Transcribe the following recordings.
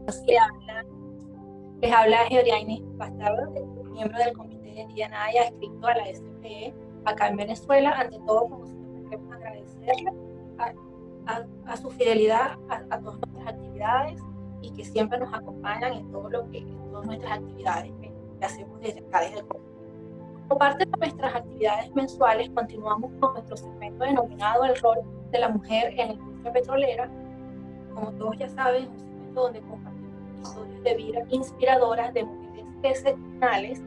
Les habla Georianis Bastardo, miembro del Comité de D&I adscrito a la SPE acá en Venezuela. Ante todo, como siempre, queremos agradecerle a su fidelidad a todas nuestras actividades y que siempre nos acompañan en todas nuestras actividades que hacemos desde acá, desde el Comité. Como parte de nuestras actividades mensuales, continuamos con nuestro segmento denominado El rol de la mujer en la industria petrolera. Como todos ya saben, es un segmento donde compartimos historias de vida inspiradoras de mujeres excepcionales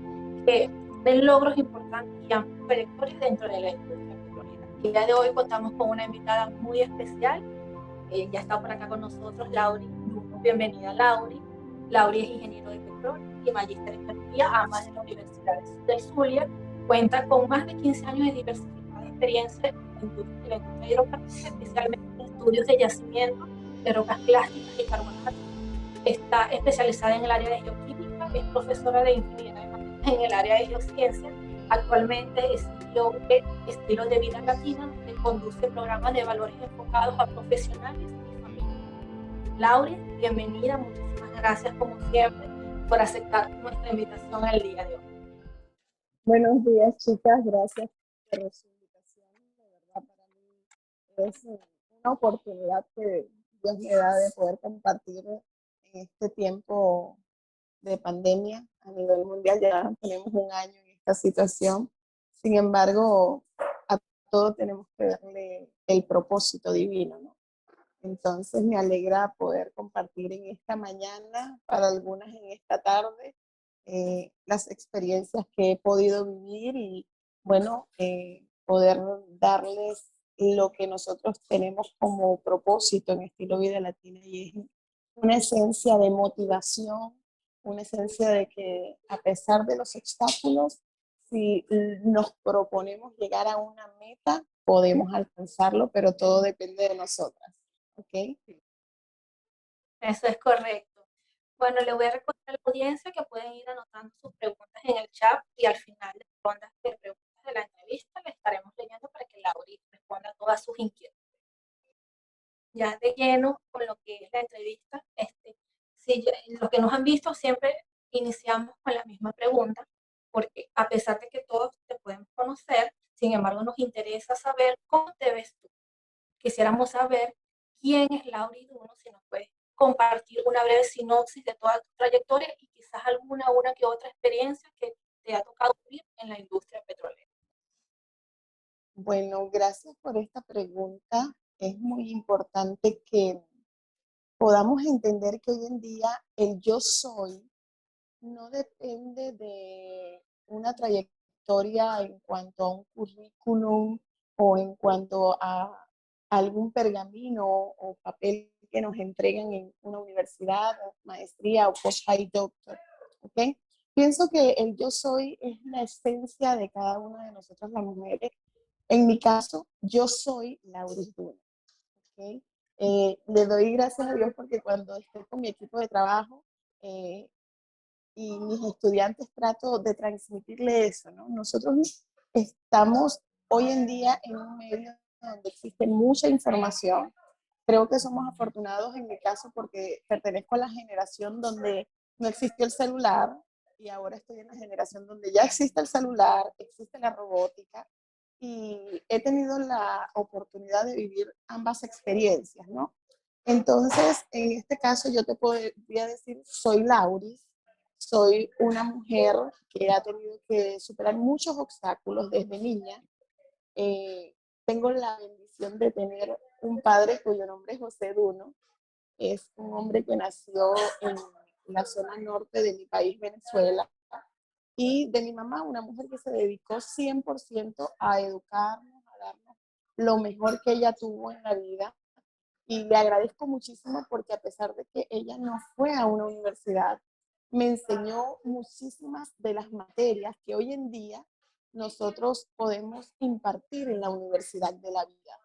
que den logros importantes y amplios trayectorias dentro de la industria petrolera. El día de hoy contamos con una invitada muy especial. Ya está por acá con nosotros Lauri. Bienvenida, Lauri. Lauri es ingeniero de petróleo y magíster en energía, ambas de la Universidad del Zulia. Cuenta con más de 15 años de diversificada experiencia en la industria hidrocarburífera, especialmente en estudios de yacimientos de rocas clásticas y carbonatos. Está especializada en el área de geoquímica, es profesora de ingeniería en el área de geociencia. Actualmente es CEO de Estilo de Vida Latina, donde conduce programas de valores enfocados a profesionales y familias. Lauri, bienvenida, muchísimas gracias como siempre por aceptar nuestra invitación el día de hoy. Buenos días, chicas, gracias por su invitación. De verdad, para mí es una oportunidad que Dios me da de poder compartir en este tiempo de pandemia a nivel mundial. Ya tenemos un año en esta situación. Sin embargo, a todo tenemos que darle el propósito divino, ¿no? Entonces me alegra poder compartir en esta mañana, para algunas en esta tarde, las experiencias que he podido vivir y, bueno, poder darles lo que nosotros tenemos como propósito en Estilo Vida Latina, y es una esencia de motivación, una esencia de que a pesar de los obstáculos, si nos proponemos llegar a una meta, podemos alcanzarlo, pero todo depende de nosotras. ¿Ok? Eso es correcto. Bueno, le voy a recordar a la audiencia que pueden ir anotando sus preguntas en el chat y al final de las rondas de preguntas de la entrevista le estaremos leyendo para que Lauri responda a todas sus inquietudes. Ya de lleno con lo que es la entrevista, lo que nos han visto siempre iniciamos con la misma pregunta, porque a pesar de que todos te podemos conocer, sin embargo nos interesa saber cómo te ves tú. Quisiéramos saber quién es Lauri Duno, si nos puedes compartir una breve sinopsis de toda tu trayectoria y quizás una que otra experiencia que te ha tocado vivir en la industria petrolera. Bueno, gracias por esta pregunta. Es muy importante que podamos entender que hoy en día el yo soy no depende de una trayectoria en cuanto a un currículum o en cuanto a algún pergamino o papel que nos entregan en una universidad, maestría o post-high doctor. ¿Okay? Pienso que el yo soy es la esencia de cada una de nosotras las mujeres. En mi caso, yo soy Lauris Duno. ¿Okay? Le doy gracias a Dios porque cuando estoy con mi equipo de trabajo y mis estudiantes trato de transmitirle eso, ¿no? Nosotros estamos hoy en día en un medio donde existe mucha información. Creo que somos afortunados en mi caso porque pertenezco a la generación donde no existió el celular y ahora estoy en la generación donde ya existe el celular, existe la robótica, y he tenido la oportunidad de vivir ambas experiencias, ¿no? Entonces, en este caso yo te podría decir, soy Lauris, soy una mujer que ha tenido que superar muchos obstáculos desde niña. Tengo la bendición de tener un padre cuyo nombre es José Duno. Es un hombre que nació en la zona norte de mi país, Venezuela, y de mi mamá, una mujer que se dedicó 100% a educarnos, a darnos lo mejor que ella tuvo en la vida. Y le agradezco muchísimo porque a pesar de que ella no fue a una universidad, me enseñó muchísimas de las materias que hoy en día nosotros podemos impartir en la universidad de la vida.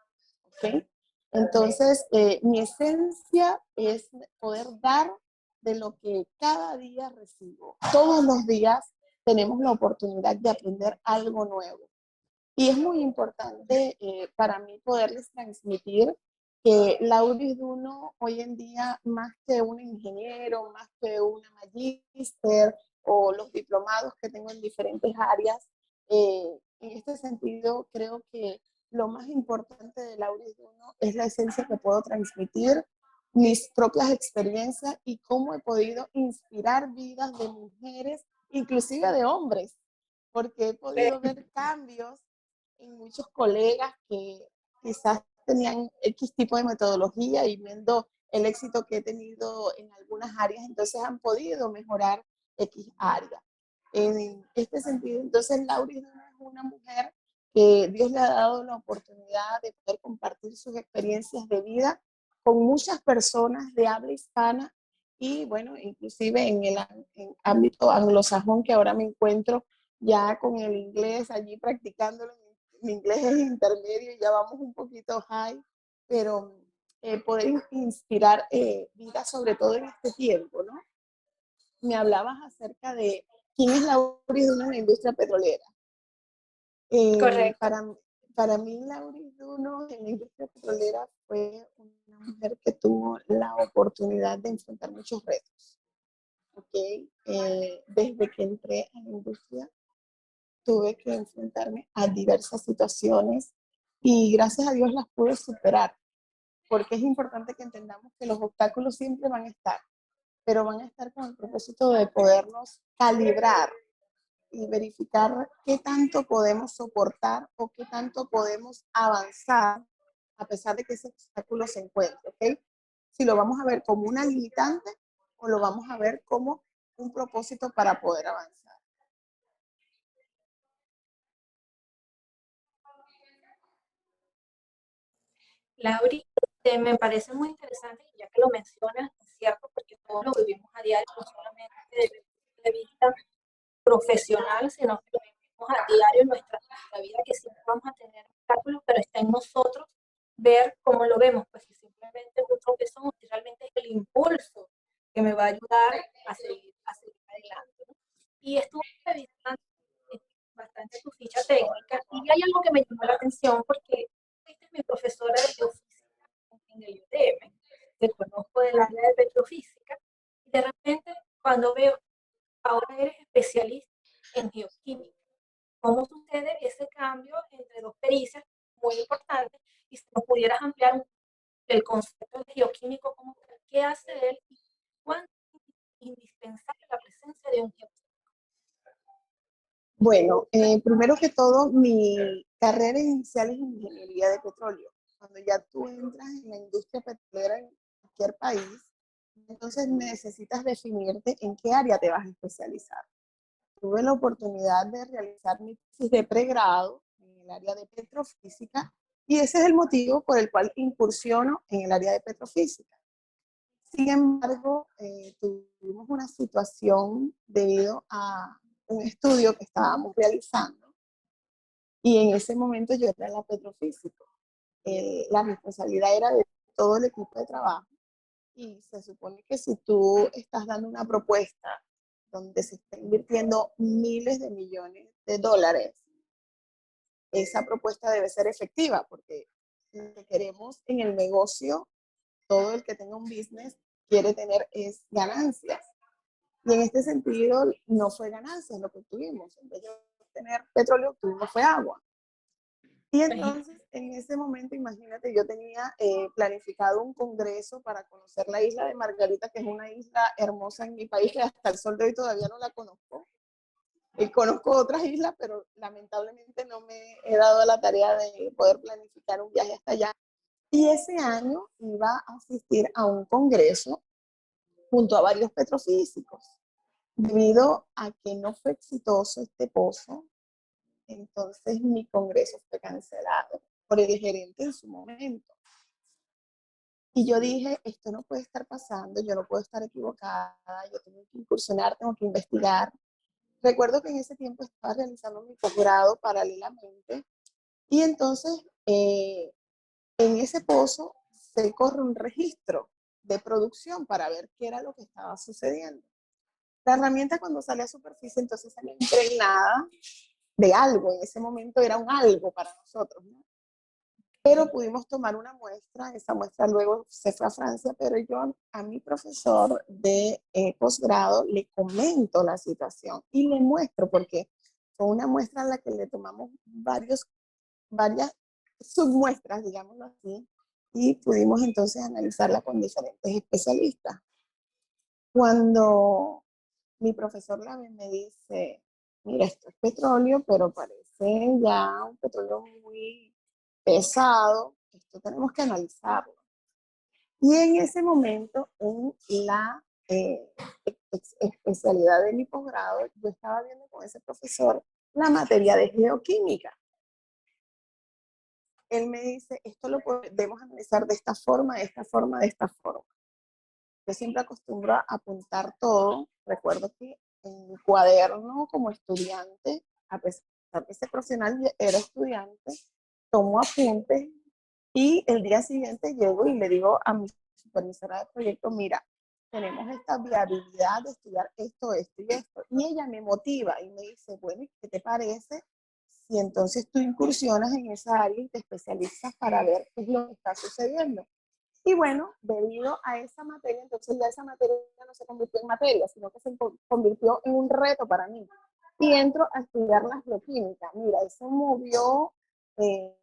¿Okay? Entonces, mi esencia es poder dar de lo que cada día recibo. Todos los días tenemos la oportunidad de aprender algo nuevo. Y es muy importante para mí poderles transmitir que Lauris Duno hoy en día, más que un ingeniero, más que una magíster o los diplomados que tengo en diferentes áreas, en este sentido creo que lo más importante de Lauris Duno es la esencia que puedo transmitir, mis propias experiencias y cómo he podido inspirar vidas de mujeres, inclusive de hombres, porque he podido ver cambios en muchos colegas que quizás tenían X tipo de metodología y viendo el éxito que he tenido en algunas áreas, entonces han podido mejorar X área. En este sentido, entonces Laura es una mujer que Dios le ha dado la oportunidad de poder compartir sus experiencias de vida con muchas personas de habla hispana y bueno, inclusive en el ámbito anglosajón que ahora me encuentro ya con el inglés allí practicándolo. Mi inglés es intermedio y ya vamos un poquito high, pero poder inspirar vida sobre todo en este tiempo, ¿no? Me hablabas acerca de quién es Lauris Duno en la industria petrolera. Eh, Correcto. para, para mí, Lauris Duno en la industria petrolera fue una mujer que tuvo la oportunidad de enfrentar muchos retos. ¿Okay? Desde que entré a la industria, tuve que enfrentarme a diversas situaciones y gracias a Dios las pude superar, porque es importante que entendamos que los obstáculos siempre van a estar, pero van a estar con el propósito de podernos calibrar y verificar qué tanto podemos soportar o qué tanto podemos avanzar a pesar de que ese obstáculo se encuentre, ¿ok? Si lo vamos a ver como una limitante o lo vamos a ver como un propósito para poder avanzar. Lauri, me parece muy interesante, ya que lo mencionas, es cierto, porque todos lo vivimos a diario, no solamente desde el punto de vista profesional, sino que lo vivimos a diario en nuestra vida, que siempre vamos a tener obstáculos, pero está en nosotros ver cómo lo vemos, pues si simplemente es un tropezón, si realmente es el impulso que me va a ayudar a seguir adelante, ¿no? Y estuve revisando bastante tu ficha técnica y hay algo que me llamó la atención porque fuiste mi profesora de geofísica en el UTM, te conozco del área de petrofísica y de repente cuando veo ahora eres especialista en geoquímica. ¿Cómo sucede ese cambio entre dos pericias muy importantes? Y si nos pudieras ampliar el concepto de geoquímico como tal, qué hace él y cuánto es indispensable la presencia de un geoquímico. Bueno, primero que todo, mi carrera inicial es ingeniería de petróleo. Cuando ya tú entras en la industria petrolera en cualquier país, entonces necesitas definirte en qué área te vas a especializar. Tuve la oportunidad de realizar mi tesis de pregrado en el área de petrofísica y ese es el motivo por el cual incursiono en el área de petrofísica. Sin embargo, tuvimos una situación debido a un estudio que estábamos realizando y en ese momento yo era la petrofísico. La responsabilidad era de todo el equipo de trabajo y se supone que si tú estás dando una propuesta donde se está invirtiendo miles de millones de dólares, esa propuesta debe ser efectiva porque lo que queremos en el negocio, todo el que tenga un business quiere tener es ganancias. Y en este sentido no fue ganancias lo que tuvimos. En vez de tener petróleo, tuvimos fue agua. Y entonces, en ese momento, imagínate, yo tenía planificado un congreso para conocer la isla de Margarita, que es una isla hermosa en mi país, que hasta el sol de hoy todavía no la conozco. Conozco otras islas, pero lamentablemente no me he dado la tarea de poder planificar un viaje hasta allá. Y ese año iba a asistir a un congreso junto a varios petrofísicos. Debido a que no fue exitoso este pozo, entonces mi congreso fue cancelado por el gerente en su momento. Y yo dije, esto no puede estar pasando, yo no puedo estar equivocada, yo tengo que incursionar, tengo que investigar. Recuerdo que en ese tiempo estaba realizando mi posgrado paralelamente y entonces en ese pozo se corre un registro de producción para ver qué era lo que estaba sucediendo. La herramienta cuando sale a superficie entonces sale impregnada de algo, en ese momento era un algo para nosotros, ¿no? pero pudimos tomar una muestra, esa muestra luego se fue a Francia, pero yo a mi profesor de posgrado le comento la situación y le muestro, porque fue una muestra en la que le tomamos varias submuestras, digámoslo así, y pudimos entonces analizarla con diferentes especialistas. Cuando mi profesor me dice, mira, esto es petróleo, pero parece ya un petróleo muy pesado, esto tenemos que analizarlo. Y en ese momento, en la especialidad de mi posgrado, yo estaba viendo con ese profesor la materia de geoquímica. Él me dice, esto lo podemos analizar de esta forma, de esta forma, de esta forma. Yo siempre acostumbro a apuntar todo. Recuerdo que en mi cuaderno como estudiante, a pesar de que ese profesional era estudiante, tomo apuntes y el día siguiente llego y le digo a mi supervisora de proyecto, mira, tenemos esta viabilidad de estudiar esto, esto y esto. Y ella me motiva y me dice, bueno, ¿qué te parece si entonces tú incursionas en esa área y te especializas para ver qué es lo que está sucediendo? Y bueno, debido a esa materia, entonces ya esa materia no se convirtió en materia, sino que se convirtió en un reto para mí. Y entro a estudiar la geoquímica. Mira, eso movió eh,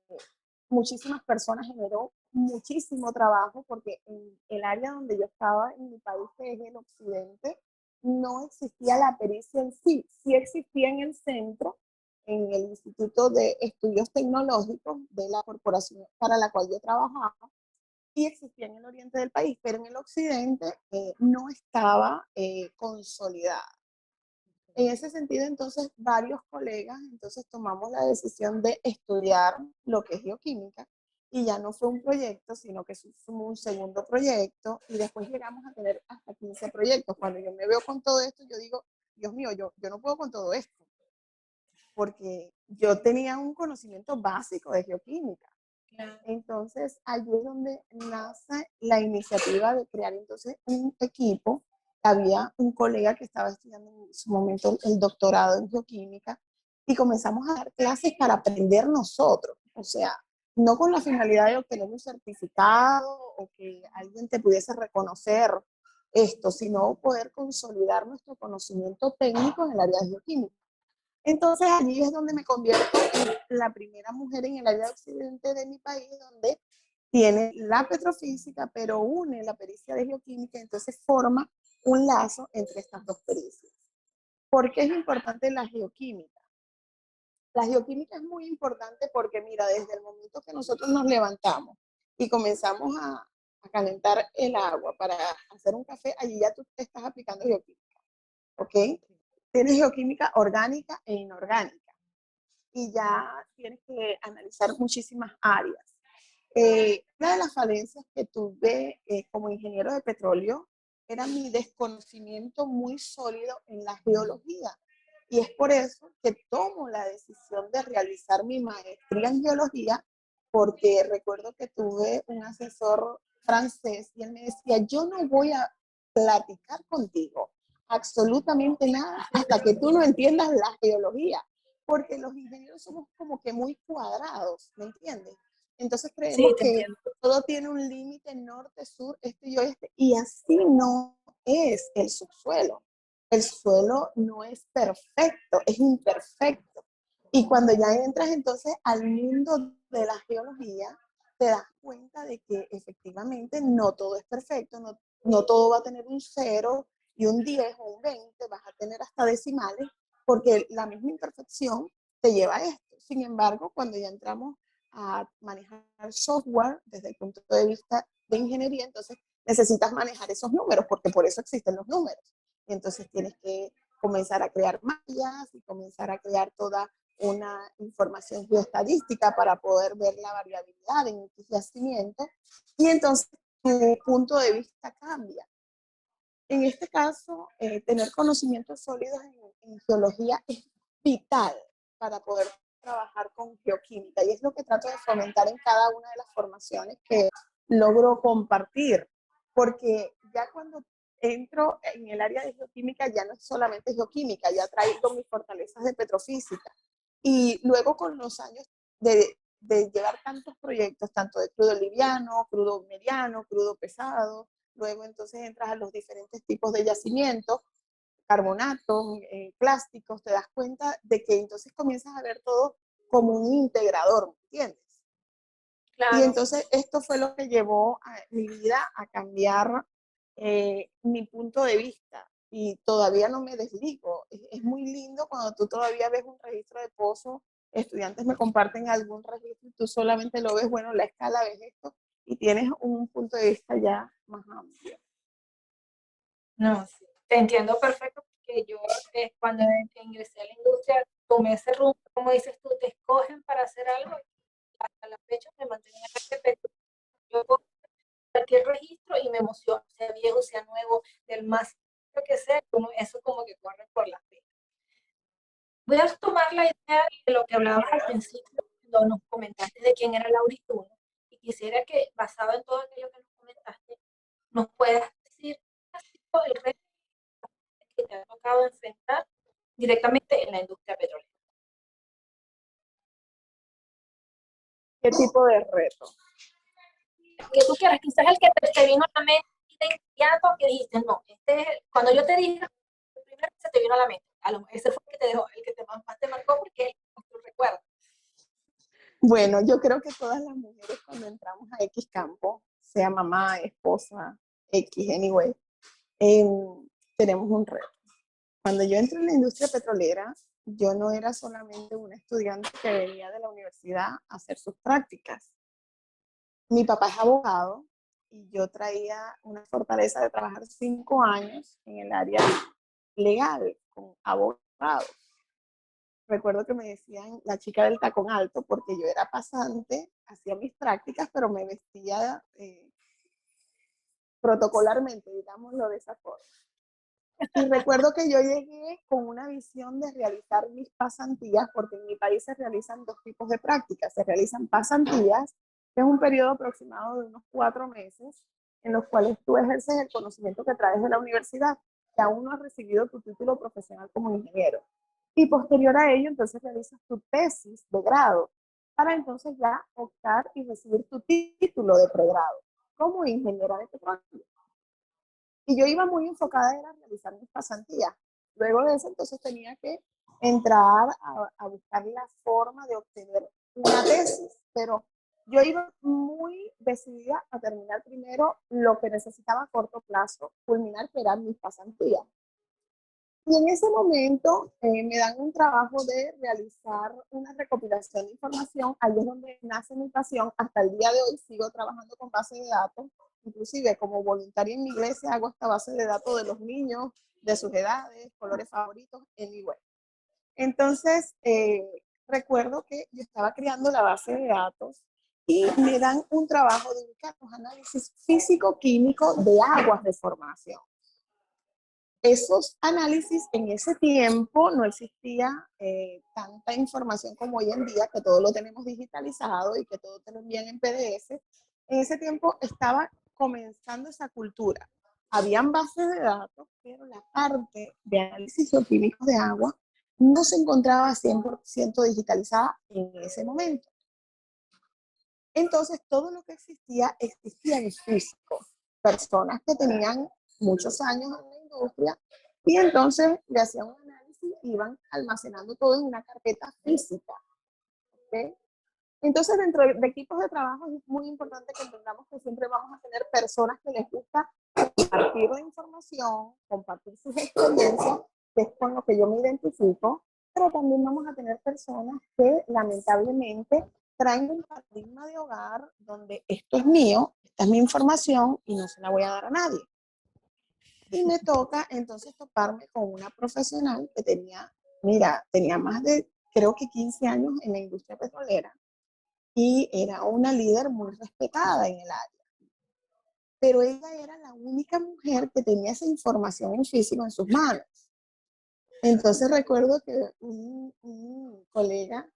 muchísimas personas, generó muchísimo trabajo, porque en el área donde yo estaba, en mi país, que es el occidente, no existía la pericia en sí. Sí existía en el centro, en el Instituto de Estudios Tecnológicos de la corporación para la cual yo trabajaba, y existía en el oriente del país, pero en el occidente no estaba consolidada. En ese sentido, entonces, varios colegas, entonces tomamos la decisión de estudiar lo que es geoquímica, y ya no fue un proyecto, sino que fue un segundo proyecto, y después llegamos a tener hasta 15 proyectos. Cuando yo me veo con todo esto, yo digo, Dios mío, yo no puedo con todo esto, porque yo tenía un conocimiento básico de geoquímica. Entonces, allí es donde nace la iniciativa de crear entonces un equipo. Había un colega que estaba estudiando en su momento el doctorado en geoquímica, y comenzamos a dar clases para aprender nosotros. O sea, no con la finalidad de obtener un certificado o que alguien te pudiese reconocer esto, sino poder consolidar nuestro conocimiento técnico en el área de geoquímica. Entonces allí es donde me convierto en la primera mujer en el área occidente de mi país, donde tiene la petrofísica, pero une la pericia de geoquímica, entonces forma un lazo entre estas dos pericias. ¿Por qué es importante la geoquímica? La geoquímica es muy importante porque, mira, desde el momento que nosotros nos levantamos y comenzamos a calentar el agua para hacer un café, allí ya tú te estás aplicando geoquímica, ¿ok? Tienes geoquímica orgánica e inorgánica, y ya tienes que analizar muchísimas áreas. Una de las falencias que tuve como ingeniero de petróleo era mi desconocimiento muy sólido en la geología. Y es por eso que tomo la decisión de realizar mi maestría en geología, porque recuerdo que tuve un asesor francés y él me decía, yo no voy a platicar contigo absolutamente nada hasta que tú no entiendas la geología, porque los ingenieros somos como que muy cuadrados, ¿me entiendes? Entonces creemos Sí, te que entiendo. todo tiene un límite norte, sur, este y oeste, y así no es el subsuelo. El suelo no es perfecto, es imperfecto. Y cuando ya entras entonces al mundo de la geología, te das cuenta de que efectivamente no todo es perfecto, no todo va a tener un 0 y un 10 o un 20, vas a tener hasta decimales, porque la misma imperfección te lleva a esto. Sin embargo, cuando ya entramos a manejar software desde el punto de vista de ingeniería, entonces necesitas manejar esos números, porque por eso existen los números. Y entonces tienes que comenzar a crear mallas y comenzar a crear toda una información geoestadística para poder ver la variabilidad en tu yacimiento, y entonces tu punto de vista cambia. En este caso, tener conocimientos sólidos en geología es vital para poder trabajar con geoquímica, y es lo que trato de fomentar en cada una de las formaciones que logro compartir, porque ya cuando entro en el área de geoquímica ya no es solamente geoquímica, ya traigo mis fortalezas de petrofísica, y luego con los años de de llevar tantos proyectos, tanto de crudo liviano, crudo mediano, crudo pesado, luego entonces entras a los diferentes tipos de yacimientos, carbonatos, plásticos, te das cuenta de que entonces comienzas a ver todo como un integrador, ¿me entiendes? Y Claro. entonces esto fue lo que llevó a mi vida a cambiar mi punto de vista. Y todavía no me desligo. Es muy lindo cuando tú todavía ves un registro de pozo, estudiantes me comparten algún registro y tú solamente lo ves, bueno, la escala, ves esto, y tienes un punto de vista ya más amplio. No, sí, te entiendo perfecto porque yo cuando ingresé a la industria tomé ese rumbo, como dices tú, te escogen para hacer algo y hasta la fecha me mantengo en ese pecho. Yo pongo cualquier registro y me emociono, sea viejo, sea nuevo, del más que sea, como, eso como que corre por la fe. Voy a tomar la idea de lo que hablábamos al principio, cuando nos comentaste de quién era Laurituno, y quisiera que, basado en todo aquello que nos comentaste, nos puedas decir qué ha sido el reto que te ha tocado enfrentar directamente en la industria petrolera. ¿Qué tipo de reto? Que tú quieras, quizás el que te vino a la mente de inmediato, que dijiste, no, este es, cuando yo te dije, el primero que se te vino a la mente, ese fue el que te dejó, el que más te marcó porque es el que tú recuerdas. Bueno, yo creo que todas las mujeres cuando entramos a X campo, sea mamá, esposa, X, anyway, eh, tenemos un reto. Cuando yo entré en la industria petrolera, yo no era solamente una estudiante que venía de la universidad a hacer sus prácticas. Mi papá es abogado y yo traía una fortaleza de trabajar 5 años en el área legal con abogados. Recuerdo que me decían la chica del tacón alto porque yo era pasante, hacía mis prácticas, pero me vestía protocolarmente, digámoslo de esa forma. Y recuerdo que yo llegué con una visión de realizar mis pasantías, porque en mi país se realizan dos tipos de prácticas. Se realizan pasantías, que es un periodo aproximado de unos 4 meses, en los cuales tú ejerces el conocimiento que traes de la universidad, que aún no has recibido tu título profesional como ingeniero. Y posterior a ello, entonces realizas tu tesis de grado, para entonces ya optar y recibir tu título de pregrado como ingeniera de petróleo. Y yo iba muy enfocada en realizar mis pasantías. Luego de eso, entonces tenía que entrar a buscar la forma de obtener una tesis, pero yo iba muy decidida a terminar primero lo que necesitaba a corto plazo, culminar, que eran mis pasantías. Y en ese momento me dan un trabajo de realizar una recopilación de información. Ahí es donde nace mi pasión. Hasta el día de hoy sigo trabajando con base de datos. Inclusive como voluntaria en mi iglesia hago esta base de datos de los niños, de sus edades, colores favoritos en mi web. Entonces, recuerdo que yo estaba creando la base de datos y me dan un trabajo de ubicar los análisis físico-químicos de aguas de formación. Esos análisis en ese tiempo no existía tanta información como hoy en día, que todo lo tenemos digitalizado y que todo te lo envían en PDF. En ese tiempo estaba comenzando esa cultura. Habían bases de datos, pero la parte de análisis bioquímicos de agua no se encontraba 100% digitalizada en ese momento. Entonces, todo lo que existía en físico. Personas que tenían muchos años en la industria y entonces le hacían un análisis y iban almacenando todo en una carpeta física. ¿Okay? Entonces, dentro de equipos de trabajo es muy importante que entendamos que siempre vamos a tener personas que les gusta compartir la información, compartir sus experiencias, que es con lo que yo me identifico, pero también vamos a tener personas que lamentablemente traen un paradigma de hogar donde esto es mío, esta es mi información y no se la voy a dar a nadie. Y me toca entonces toparme con una profesional que tenía más de, creo que 15 años en la industria petrolera y era una líder muy respetada en el área. Pero ella era la única mujer que tenía esa información en físico en sus manos. Entonces recuerdo que un colega,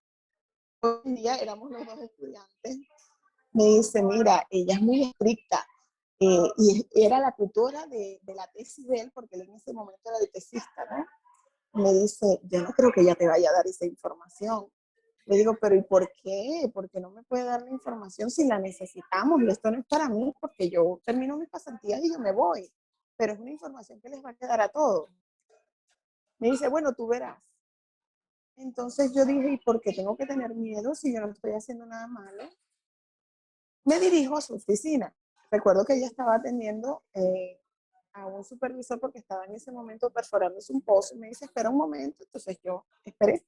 hoy en día éramos los dos estudiantes, me dice, mira, ella es muy estricta. Y era la tutora de la tesis de él, porque él en ese momento era el tesista, ¿no? Me dice, yo no creo que ella te vaya a dar esa información. Le digo, pero ¿y por qué? ¿Por qué no me puede dar la información si la necesitamos? Y esto no es para mí, porque yo termino mis pasantías y yo me voy. Pero es una información que les va a quedar a todos. Me dice, bueno, tú verás. Entonces yo dije, ¿y por qué tengo que tener miedo si yo no estoy haciendo nada malo? Me dirijo a su oficina. Recuerdo que ella estaba atendiendo a un supervisor porque estaba en ese momento perforándose un pozo. Me dice, espera un momento. Entonces yo esperé.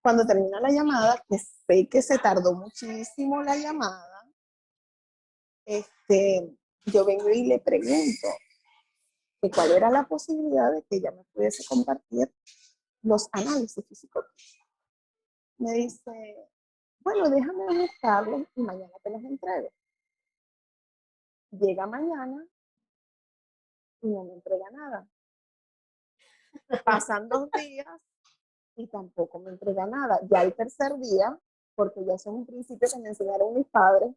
Cuando termina la llamada, que sé que se tardó muchísimo la llamada, yo vengo y le pregunto que cuál era la posibilidad de que ella me pudiese compartir los análisis físicos. Me dice, bueno, déjame buscarlos y mañana te los entrego. Llega mañana y no me entrega nada. Pasan 2 días y tampoco me entrega nada. Ya el tercer día, porque ya son un principio que me enseñaron mis padres,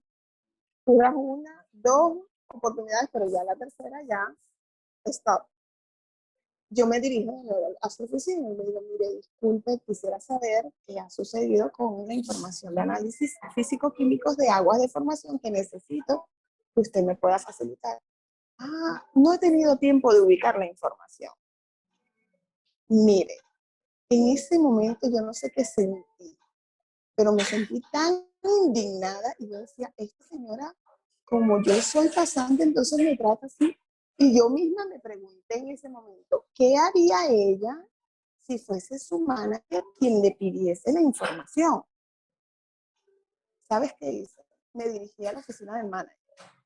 tú das una, dos oportunidades, pero ya la tercera ya, stop. Yo me dirijo a su oficina y le digo, mire, disculpe, quisiera saber qué ha sucedido con la información de análisis físico-químicos de aguas de formación que necesito que usted me pueda facilitar. Ah, no he tenido tiempo de ubicar la información. Mire, en ese momento yo no sé qué sentí, pero me sentí tan indignada y yo decía, esta señora, como yo soy pasante, entonces me trata así. Y yo misma me pregunté en ese momento, ¿qué haría ella si fuese su manager quien le pidiese la información? ¿Sabes qué hice? Me dirigí a la oficina del manager.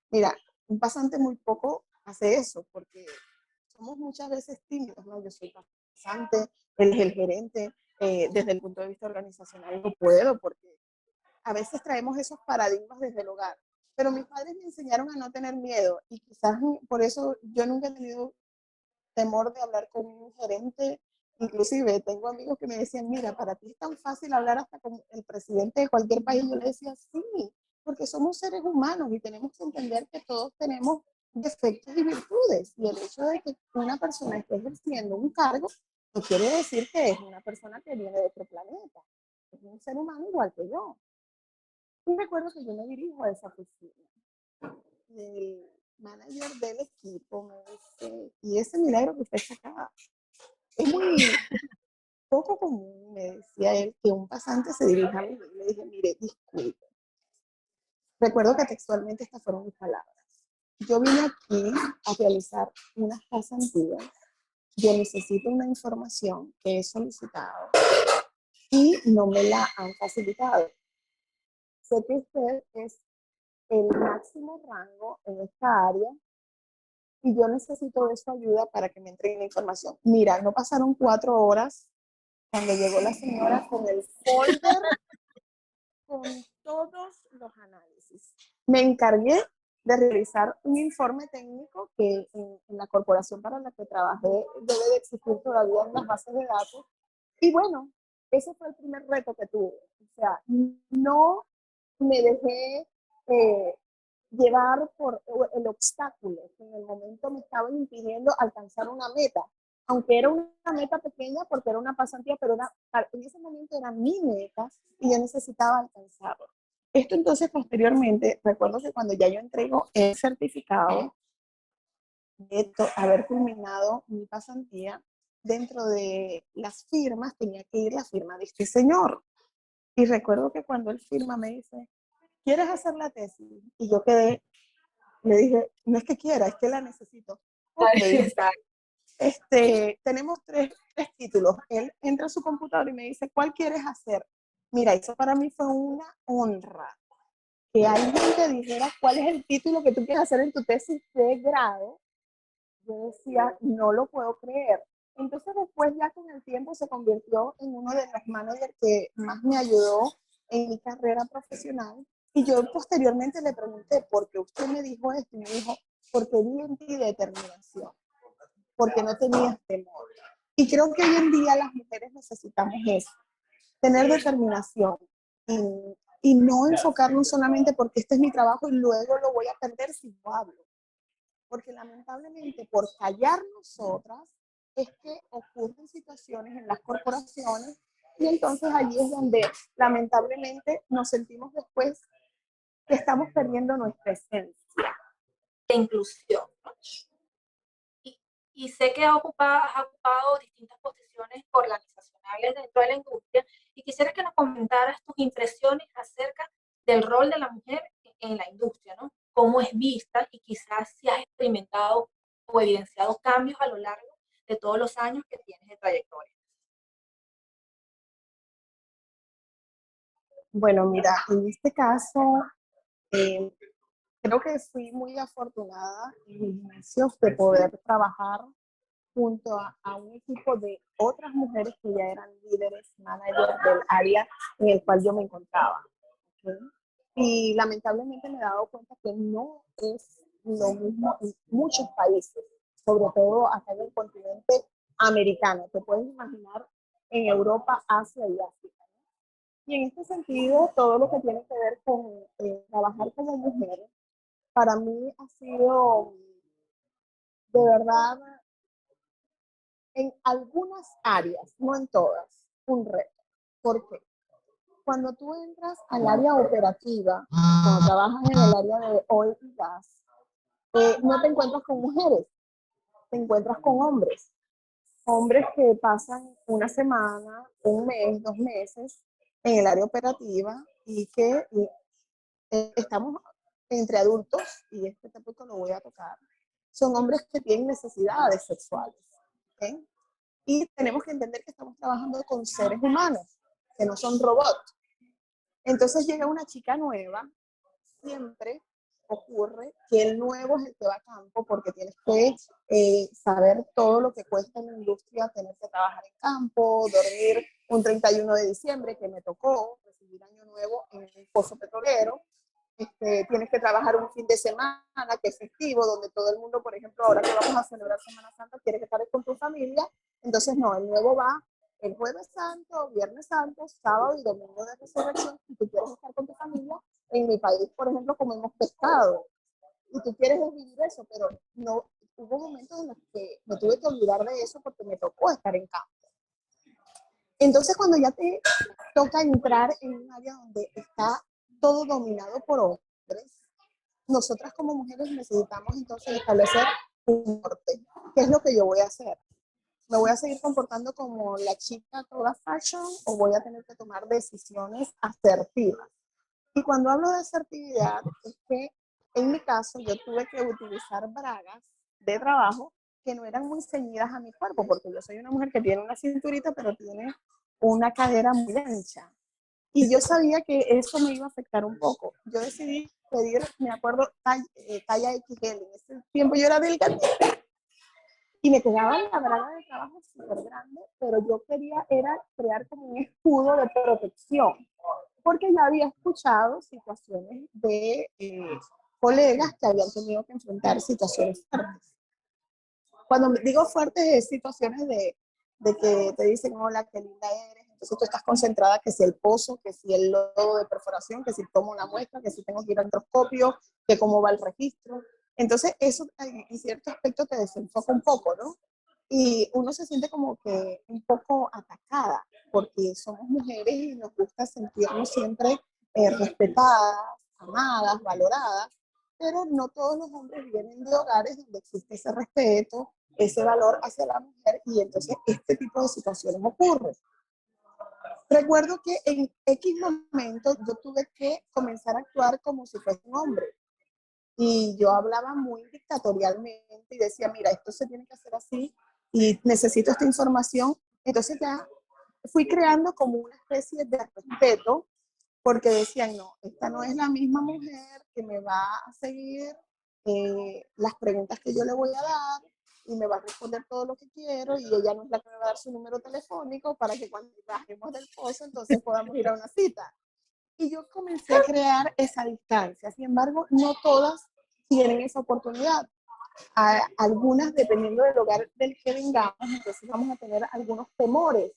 Mira, un pasante muy poco hace eso, porque somos muchas veces tímidos, ¿no? Yo soy pasante, él es el gerente, desde el punto de vista organizacional no puedo, porque a veces traemos esos paradigmas desde el hogar. Pero mis padres me enseñaron a no tener miedo y quizás por eso yo nunca he tenido temor de hablar con un gerente. Inclusive tengo amigos que me decían, mira, para ti es tan fácil hablar hasta con el presidente de cualquier país. Yo le decía, sí, porque somos seres humanos y tenemos que entender que todos tenemos defectos y virtudes. Y el hecho de que una persona esté ejerciendo un cargo no quiere decir que es una persona que viene de otro planeta. Es un ser humano igual que yo. Y recuerdo que yo me dirijo a esa oficina. El manager del equipo me dice, y ese milagro que usted sacaba, es muy poco común, me decía él, que un pasante se dirija a mí. Y le dije, mire, disculpe. Recuerdo que textualmente estas fueron mis palabras. Yo vine aquí a realizar unas pasantías. Yo necesito una información que he solicitado y no me la han facilitado. Sé que usted es el máximo rango en esta área y yo necesito de su ayuda para que me entreguen la información. Mira, no pasaron 4 horas cuando llegó la señora con el folder con todos los análisis. Me encargué de realizar un informe técnico que en la corporación para la que trabajé debe de existir todavía en las bases de datos. Y bueno, ese fue el primer reto que tuve. O sea, no me dejé llevar por el obstáculo que en el momento me estaba impidiendo alcanzar una meta, aunque era una meta pequeña porque era una pasantía, pero en ese momento era mi meta y yo necesitaba alcanzarlo. Esto entonces posteriormente, recuerdo que cuando ya yo entrego el certificado de haber culminado mi pasantía, dentro de las firmas tenía que ir la firma de este señor. Y recuerdo que cuando él firma me dice, ¿quieres hacer la tesis? Y yo quedé, le dije, no es que quiera, es que la necesito. Okay. Tenemos tres títulos. Él entra a su computador y me dice, ¿cuál quieres hacer? Mira, eso para mí fue una honra. Que alguien te dijera cuál es el título que tú quieres hacer en tu tesis de grado. Yo decía, no lo puedo creer. Entonces después ya con el tiempo se convirtió en uno de los managers que más me ayudó en mi carrera profesional. Y yo posteriormente le pregunté, ¿por qué usted me dijo esto? Y me dijo, porque vi en ti determinación, porque no tenías temor. Y creo que hoy en día las mujeres necesitamos eso, tener determinación y no enfocarnos solamente porque este es mi trabajo y luego lo voy a perder si no hablo. Porque lamentablemente por callar nosotras es que ocurren situaciones en las corporaciones Y entonces allí es donde lamentablemente nos sentimos después que estamos perdiendo nuestra esencia. De inclusión, ¿no? Y, y sé que has ocupado distintas posiciones organizacionales dentro de la industria y quisiera que nos comentaras tus impresiones acerca del rol de la mujer en la industria, ¿no? Cómo es vista y quizás si has experimentado o evidenciado cambios a lo largo de todos los años que tienes de trayectoria. Bueno, mira, en este caso, eh, creo que fui muy afortunada en mis inicios de poder trabajar junto a un equipo de otras mujeres que ya eran líderes, managers del área en el cual yo me encontraba. ¿Okay? Y lamentablemente me he dado cuenta que no es lo mismo en muchos países, sobre todo acá en el continente americano. Te puedes imaginar en Europa, Asia y África. Y en este sentido, todo lo que tiene que ver con trabajar como mujer, para mí ha sido de verdad en algunas áreas, no en todas, un reto. ¿Por qué? Cuando tú entras al área operativa, cuando trabajas en el área de oil y gas, no te encuentras con mujeres, te encuentras con hombres. Hombres que pasan una semana, un mes, 2 meses en el área operativa y que estamos entre adultos, y este tópico lo voy a tocar, son hombres que tienen necesidades sexuales. ¿Okay? Y tenemos que entender que estamos trabajando con seres humanos, que no son robots. Entonces llega una chica nueva, siempre ocurre que el nuevo es el que va a campo porque tienes que saber todo lo que cuesta en la industria, tener que trabajar en campo, dormir un 31 de diciembre que me tocó recibir año nuevo en un pozo petrolero. Tienes que trabajar un fin de semana que es festivo, donde todo el mundo, por ejemplo, ahora que vamos a celebrar Semana Santa, quiere que estar con tu familia. Entonces, no, el nuevo va el Jueves Santo, Viernes Santo, sábado y domingo de resurrección, y tú quieres estar con tu familia. En mi país, por ejemplo, comemos pescado, y tú quieres vivir eso, pero no, hubo momentos en los que me tuve que olvidar de eso porque me tocó estar en campo. Entonces, cuando ya te toca entrar en un área donde está todo dominado por hombres, nosotras como mujeres necesitamos entonces establecer un norte. ¿Qué es lo que yo voy a hacer? ¿Me voy a seguir comportando como la chica toda fashion o voy a tener que tomar decisiones asertivas? Y cuando hablo de asertividad, es que en mi caso yo tuve que utilizar bragas de trabajo que no eran muy ceñidas a mi cuerpo, porque yo soy una mujer que tiene una cinturita, pero tiene una cadera muy ancha. Y yo sabía que eso me iba a afectar un poco. Yo decidí pedir, me acuerdo, talla XL. En ese tiempo yo era delgadita y me quedaba la braga de trabajo súper grande, pero yo quería era crear como un escudo de protección, porque ya había escuchado situaciones de colegas que habían tenido que enfrentar situaciones fuertes. Cuando digo fuertes es situaciones de que te dicen, hola, qué linda eres, entonces tú estás concentrada que si el pozo, que si el lodo de perforación, que si tomo una muestra, que si tengo que ir al microscopio, que cómo va el registro. Entonces eso en cierto aspecto te desenfoca un poco, ¿no? Y uno se siente como que un poco atacada, porque somos mujeres y nos gusta sentirnos siempre respetadas, amadas, valoradas, pero no todos los hombres vienen de hogares donde existe ese respeto, ese valor hacia la mujer, y entonces este tipo de situaciones ocurren. Recuerdo que en X momento yo tuve que comenzar a actuar como si fuese un hombre, y yo hablaba muy dictatorialmente y decía, mira, esto se tiene que hacer así y necesito esta información. Entonces ya fui creando como una especie de respeto, porque decían, no, esta no es la misma mujer que me va a seguir las preguntas que yo le voy a dar y me va a responder todo lo que quiero, y ella no es la que me va a dar su número telefónico para que cuando bajemos del pozo entonces podamos ir a una cita. Y yo comencé a crear esa distancia. Sin embargo, no todas tienen esa oportunidad. Algunas, dependiendo del hogar del que vengamos, entonces vamos a tener algunos temores.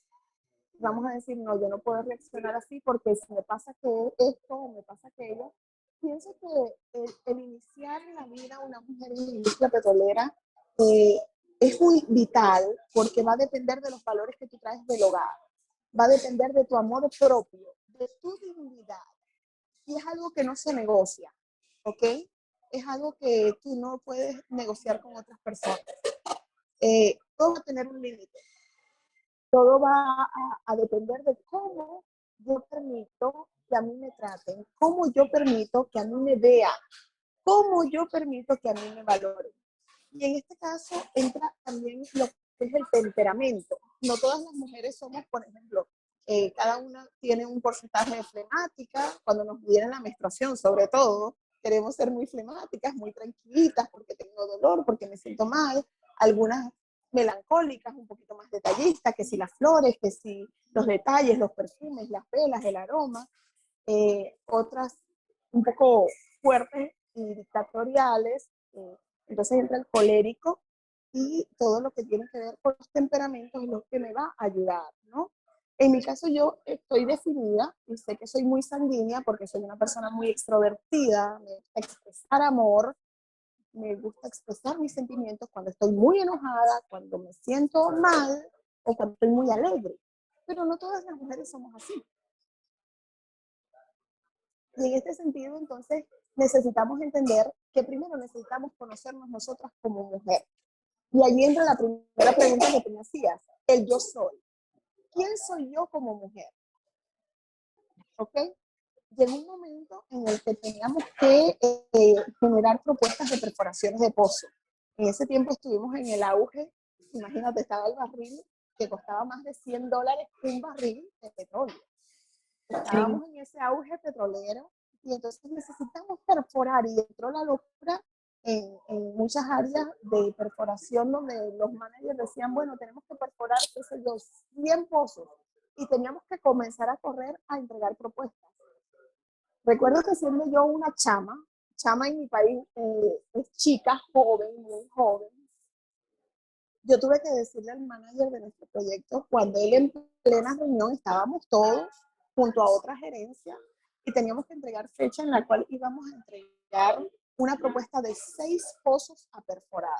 Vamos a decir, no, yo no puedo reaccionar así porque si me pasa que esto o me pasa aquello. Pienso que el iniciar en la vida una mujer en la industria petrolera es muy vital, porque va a depender de los valores que tú traes del hogar. va a depender de tu amor propio, de tu dignidad. Y es algo que no se negocia, ¿ok? Es algo que tú no puedes negociar con otras personas. Todo va a tener un límite. Todo va a depender de cómo yo permito que a mí me traten, cómo yo permito que a mí me vean, cómo yo permito que a mí me valoren. Y en este caso entra también lo que es el temperamento. No todas las mujeres somos, por ejemplo, cada una tiene un porcentaje de flemática. Cuando nos viene la menstruación, sobre todo, queremos ser muy flemáticas, muy tranquilitas, porque tengo dolor, porque me siento mal. Algunas melancólicas, un poquito más detallistas, que si las flores, que si los detalles, los perfumes, las velas, el aroma. Otras un poco fuertes y dictatoriales. Entonces entra el colérico y todo lo que tiene que ver con los temperamentos es lo que me va a ayudar, ¿no? En mi caso yo estoy definida y sé que soy muy sanguínea porque soy una persona muy extrovertida, me gusta expresar amor, me gusta expresar mis sentimientos cuando estoy muy enojada, cuando me siento mal o cuando estoy muy alegre. Pero no todas las mujeres somos así. Y en este sentido, entonces, necesitamos entender que primero necesitamos conocernos nosotras como mujer. Y allí entra la primera pregunta que tú me hacías, el yo soy. ¿Quién soy yo como mujer? ¿Ok? Llegó un momento en el que teníamos que generar propuestas de perforaciones de pozo. En ese tiempo estuvimos en el auge, imagínate, estaba el barril que costaba más de $100 un barril de petróleo. Estábamos en ese auge petrolero y entonces necesitamos perforar y entró la locura en muchas áreas de perforación donde los managers decían, bueno, tenemos que perforar, qué sé yo, 100 pozos y teníamos que comenzar a correr a entregar propuestas. Recuerdo que siendo yo una chama en mi país es chica, joven, muy joven, yo tuve que decirle al manager de nuestro proyecto, cuando él en plena reunión estábamos todos junto a otra gerencia y teníamos que entregar fecha en la cual íbamos a entregar una propuesta de 6 pozos a perforar.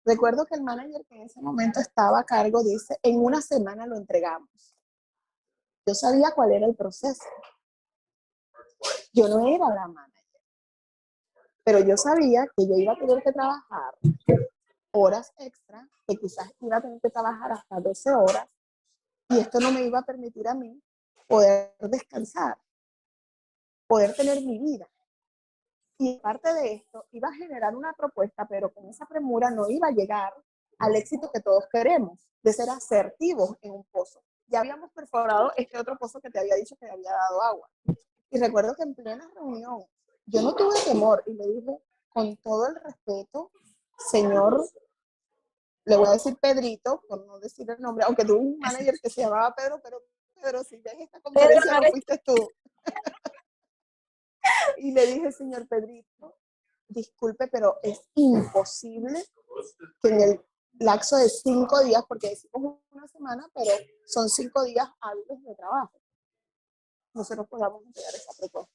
Recuerdo que el manager que en ese momento estaba a cargo dice, en una semana lo entregamos. Yo sabía cuál era el proceso. Yo no era la manager, pero yo sabía que yo iba a tener que trabajar horas extra, que quizás iba a tener que trabajar hasta 12 horas, y esto no me iba a permitir a mí poder descansar, poder tener mi vida. Y aparte de esto, iba a generar una propuesta, pero con esa premura no iba a llegar al éxito que todos queremos, de ser asertivos en un pozo. Ya habíamos perforado este otro pozo que te había dicho que había dado agua. Y recuerdo que en plena reunión, yo no tuve temor y le dije, con todo el respeto, señor, le voy a decir Pedrito, por no decir el nombre, aunque tuve un manager que se llamaba Pedro, pero Pedro, si ya en esta conferencia no fuiste tú. Y le dije, señor Pedrito, disculpe, pero es imposible que en el lapso de 5 días, porque decimos una semana, pero son 5 días hábiles de trabajo, nosotros podamos entregar esa propuesta.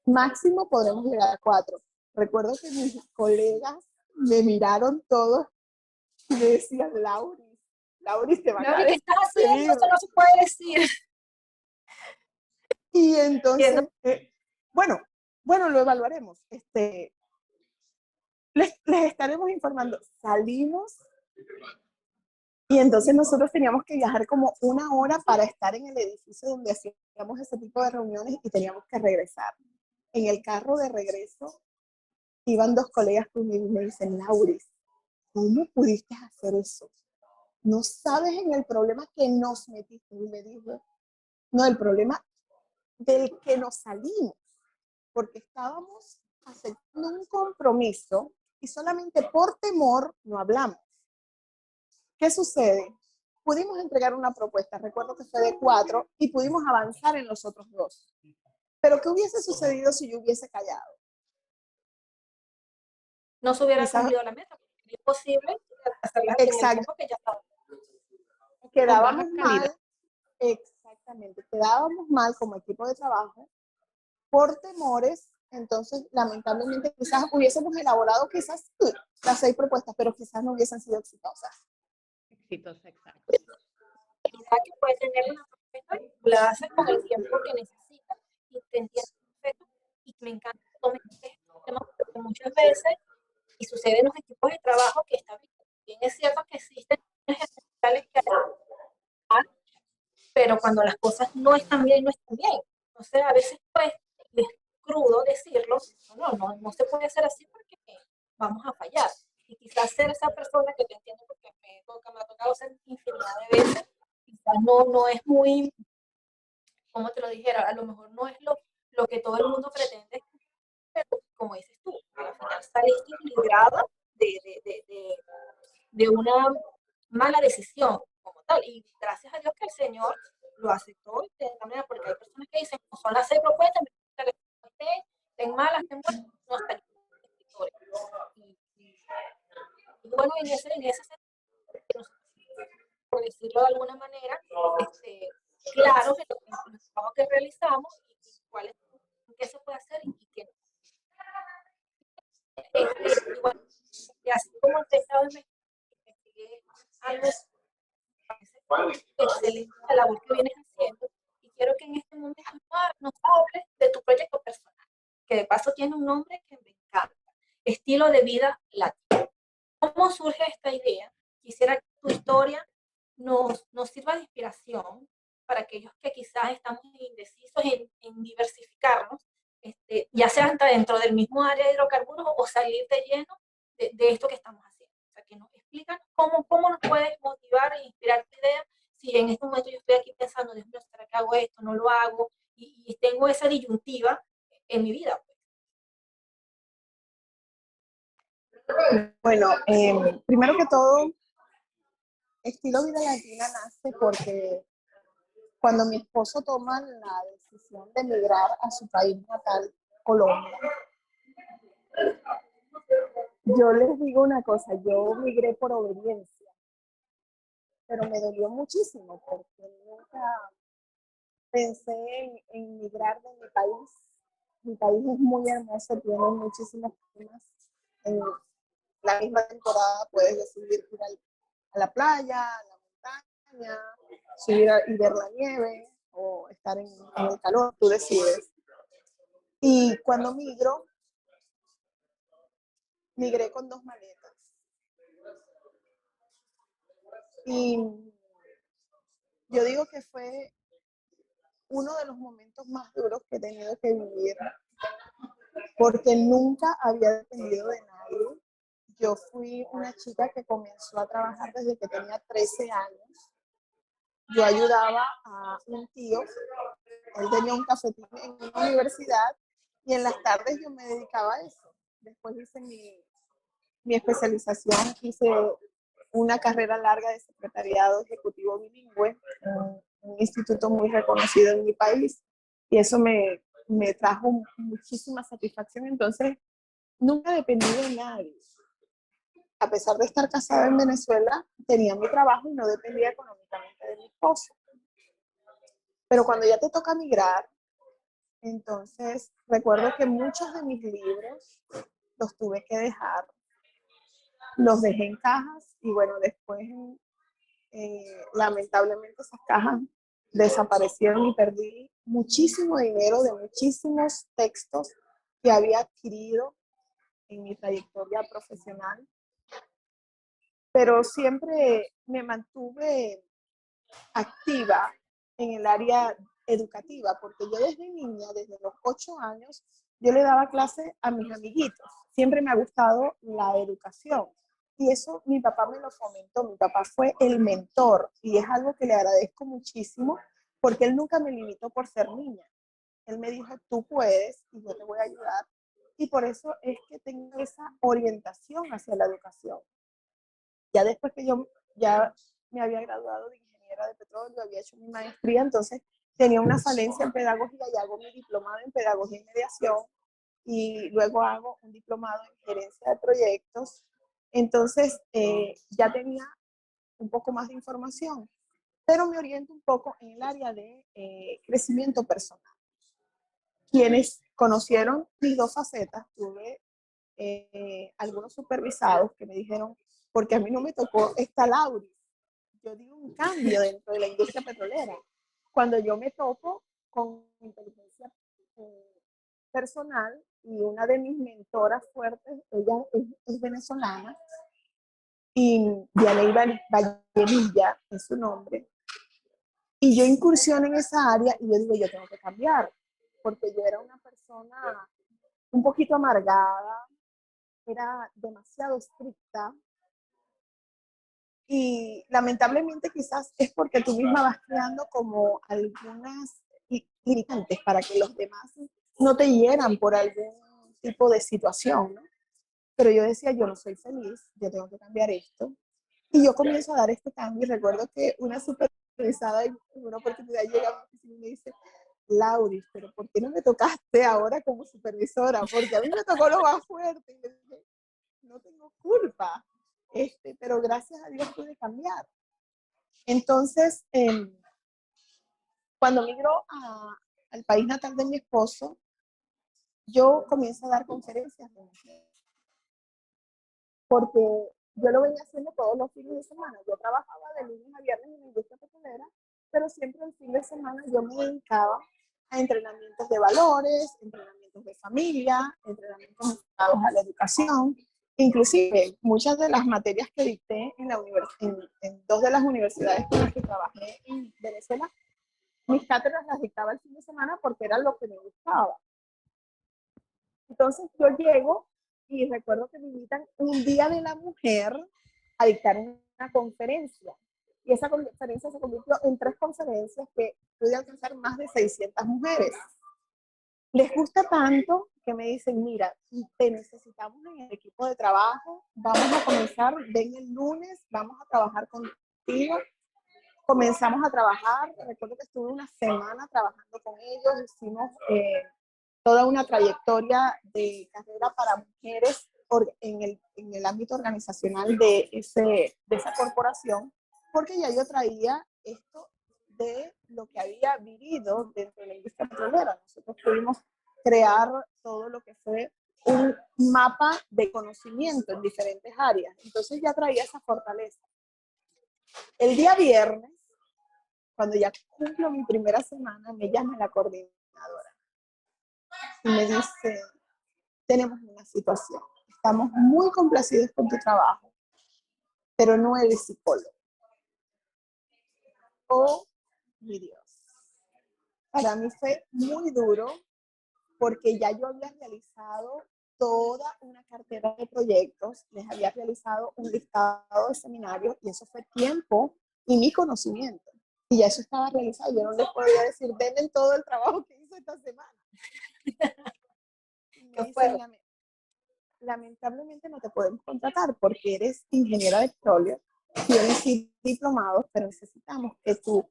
Máximo podremos llegar a 4. Recuerdo que mis colegas me miraron todos y me decían, Lauris, te van a ¿qué estás haciendo? despedir. Eso no se puede decir. Y entonces, bueno, lo evaluaremos. Les estaremos informando. Salimos y entonces nosotros teníamos que viajar como 1 hora para estar en el edificio donde hacíamos ese tipo de reuniones y teníamos que regresar. En el carro de regreso iban 2 colegas conmigo y me dicen, Lauris, ¿cómo pudiste hacer eso? No sabes en el problema que nos metiste. Y le dije, no, el problema del que nos salimos, porque estábamos aceptando un compromiso y solamente por temor no hablamos. ¿Qué sucede? Pudimos entregar una propuesta, recuerdo que fue de 4, y pudimos avanzar en los otros 2. Pero ¿qué hubiese sucedido si yo hubiese callado? No se hubiera cumplido la meta, porque es imposible hacerla en el tiempo que ya estaba. Quedábamos mal, exactamente, quedábamos mal como equipo de trabajo por temores. Entonces, lamentablemente, quizás hubiésemos elaborado quizás las 6 propuestas, pero quizás no hubiesen sido exitosas. Exitosas, exacto. Que puede tener una la haces con el tiempo que necesitas y te entiendes perfecto. Y me encanta que tomes este tema porque muchas veces, y sucede en los equipos de trabajo, que está bien, es cierto que existen gerenciales que hay, pero cuando las cosas no están bien, no están bien. Entonces, a veces pues, es crudo decirlo, no se puede hacer así porque vamos a fallar. Y quizás ser esa persona que te entiende, porque me ha tocado ser infinidad de veces, quizás no es muy, como te lo dijera, a lo mejor no es lo que todo el mundo pretende, pero como dices tú, al final saliste librado de una mala decisión como tal. Y gracias a Dios que el Señor lo aceptó de esta manera, porque hay personas que dicen, no son las 6 propuestas, ten malas, ten buenas, no están escritores. Y bueno, en ese sentido, por decirlo de alguna manera, claros en los trabajos que realizamos y cuáles, qué se puede hacer y qué no. Igual, y así como te estaba investigué algo, excelente la labor que vienes haciendo, y quiero que en este momento nos hables de tu proyecto personal, que de paso tiene un nombre que me encanta, Estilo de Vida Latino. ¿Cómo surge esta idea? Quisiera que tu historia nos sirva de inspiración para aquellos que quizás estamos indecisos en diversificarnos, ya sea dentro del mismo área de hidrocarburos o salir de lleno de esto que estamos haciendo. O sea, que nos explican cómo nos puedes motivar e inspirar tu idea. Si en este momento yo estoy aquí pensando, Dios mío, ¿será que hago esto? ¿No lo hago? Y tengo esa disyuntiva en mi vida. Bueno, primero que todo, Estilo Vida Latina nace porque cuando mi esposo toma la decisión de emigrar a su país natal, Colombia, yo les digo una cosa, yo migré por obediencia, pero me dolió muchísimo porque nunca pensé en migrar de mi país. Mi país es muy hermoso, tiene muchísimos climas. En la misma temporada puedes decidir ir a la playa, a la montaña, subir y ver la nieve o estar en el calor, tú decides. Y cuando migré con 2 maletas. Y yo digo que fue uno de los momentos más duros que he tenido que vivir, porque nunca había dependido de nadie. Yo fui una chica que comenzó a trabajar desde que tenía 13 años. Yo ayudaba a un tío, él tenía un cafetín en una universidad y en las tardes yo me dedicaba a eso. Después hice mi especialización, hice una carrera larga de secretariado ejecutivo bilingüe en un instituto muy reconocido en mi país y eso me trajo muchísima satisfacción. Entonces, nunca dependí de nadie. A pesar de estar casada en Venezuela, tenía mi trabajo y no dependía económicamente de mi esposo. Pero cuando ya te toca migrar, entonces recuerdo que muchos de mis libros los tuve que dejar, los dejé en cajas y bueno, después lamentablemente esas cajas desaparecieron y perdí muchísimo dinero de muchísimos textos que había adquirido en mi trayectoria profesional, pero siempre me mantuve activa en el área educativa, porque yo desde niña, desde los 8 años, yo le daba clase a mis amiguitos. Siempre me ha gustado la educación. Y eso mi papá me lo fomentó. Mi papá fue el mentor y es algo que le agradezco muchísimo porque él nunca me limitó por ser niña. Él me dijo, tú puedes y yo te voy a ayudar. Y por eso es que tengo esa orientación hacia la educación. Ya después que yo ya me había graduado de ingeniera de petróleo, había hecho mi maestría, entonces tenía una falencia en pedagogía y hago mi diplomado en pedagogía y mediación y luego hago un diplomado en gerencia de proyectos. Entonces ya tenía un poco más de información, pero me oriento un poco en el área de crecimiento personal. Quienes conocieron mis 2 facetas, tuve algunos supervisados que me dijeron, porque a mí no me tocó esta Lauris, yo di un cambio dentro de la industria petrolera. cuando yo me topo con inteligencia personal y una de mis mentoras fuertes, ella es venezolana, y Dianey Valledilla es su nombre, y yo incursiono en esa área y yo digo, yo tengo que cambiar, porque yo era una persona un poquito amargada, era demasiado estricta, y lamentablemente quizás es porque tú misma vas creando como algunas limitantes para que los demás no te hieran por algún tipo de situación, ¿no? Pero yo decía, yo no soy feliz, yo tengo que cambiar esto. Y yo comienzo a dar este cambio y recuerdo que una supervisada en una oportunidad llega a mi oficina y me dice, Lauris, pero ¿por qué no me tocaste ahora como supervisora? Porque a mí me tocó lo más fuerte. Y le dije, no tengo culpa, pero gracias a Dios pude cambiar. Entonces, cuando migró al país natal de mi esposo, yo comienzo a dar conferencias de mujeres, porque yo lo venía haciendo todos los fines de semana. Yo trabajaba de lunes a viernes en la industria petrolera, pero siempre el fin de semana yo me dedicaba a entrenamientos de valores, entrenamientos de familia, entrenamientos enfocados a la educación. Inclusive, muchas de las materias que dicté en dos de las universidades con las que trabajé en Venezuela, mis cátedras las dictaba el fin de semana porque era lo que me gustaba. Entonces yo llego y recuerdo que me invitan un día de la mujer a dictar una conferencia. Y esa conferencia se convirtió en 3 conferencias que pude alcanzar más de 600 mujeres. Les gusta tanto que me dicen, mira, te necesitamos en el equipo de trabajo, vamos a comenzar, ven el lunes, vamos a trabajar contigo. Comenzamos a trabajar, recuerdo que estuve una semana trabajando con ellos, hicimos toda una trayectoria de carrera para mujeres en el ámbito organizacional de esa corporación, porque ya yo traía esto de lo que había vivido dentro de la industria petrolera. Nosotros pudimos crear todo lo que fue un mapa de conocimiento en diferentes áreas. Entonces ya traía esa fortaleza. El día viernes, cuando ya cumplo mi primera semana, me llama la coordinadora y me dice, tenemos una situación, estamos muy complacidos con tu trabajo, pero no eres psicólogo. Oh, mi Dios. Para mí fue muy duro porque ya yo había realizado toda una cartera de proyectos, les había realizado un listado de seminarios y eso fue tiempo y mi conocimiento. Y ya eso estaba realizado. Yo no les podía decir, denle todo el trabajo que hice esta semana. Y me dicen, lamentablemente no te podemos contratar porque eres ingeniera de petróleo, tienes diplomados, pero necesitamos que tu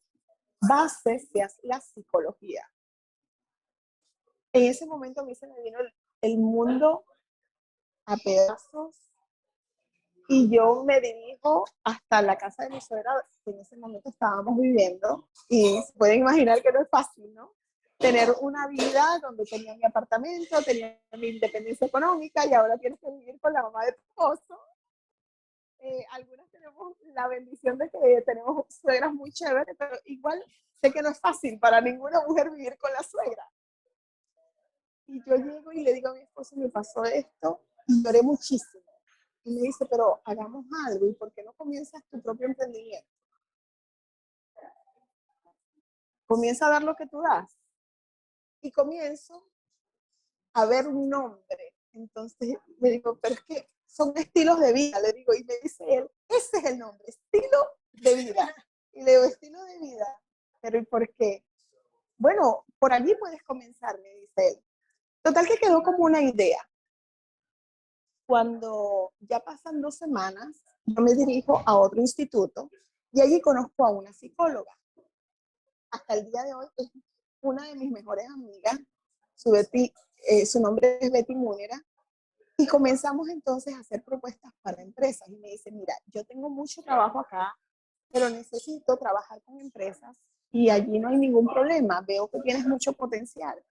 base sea la psicología. En ese momento a mí se me vino el mundo a pedazos y yo me dirijo hasta la casa de mi suegra, que en ese momento estábamos viviendo, y se pueden imaginar que no es fácil, ¿no? Tener una vida donde tenía mi apartamento, tenía mi independencia económica y ahora tienes que vivir con la mamá de tu esposo. Algunas tenemos la bendición de que tenemos suegras muy chéveres, pero igual sé que no es fácil para ninguna mujer vivir con la suegra. Y yo llego y le digo a mi esposo, me pasó esto, y lloré muchísimo. Y me dice, pero hagamos algo, ¿y por qué no comienzas tu propio emprendimiento? Comienza a dar lo que tú das. Y comienzo a ver un nombre. Entonces le digo, pero es que son estilos de vida, le digo, y me dice él, ese es el nombre, estilo de vida. Y le digo, estilo de vida, pero ¿y por qué? Bueno, por allí puedes comenzar, me dice él. Total que quedó como una idea. Cuando ya pasan 2 semanas, yo me dirijo a otro instituto y allí conozco a una psicóloga. Hasta el día de hoy es una de mis mejores amigas, su nombre es Betty Múnera, y comenzamos entonces a hacer propuestas para empresas. Y me dice, mira, yo tengo mucho trabajo acá, pero necesito trabajar con empresas y allí no hay ningún problema, veo que tienes mucho potencial.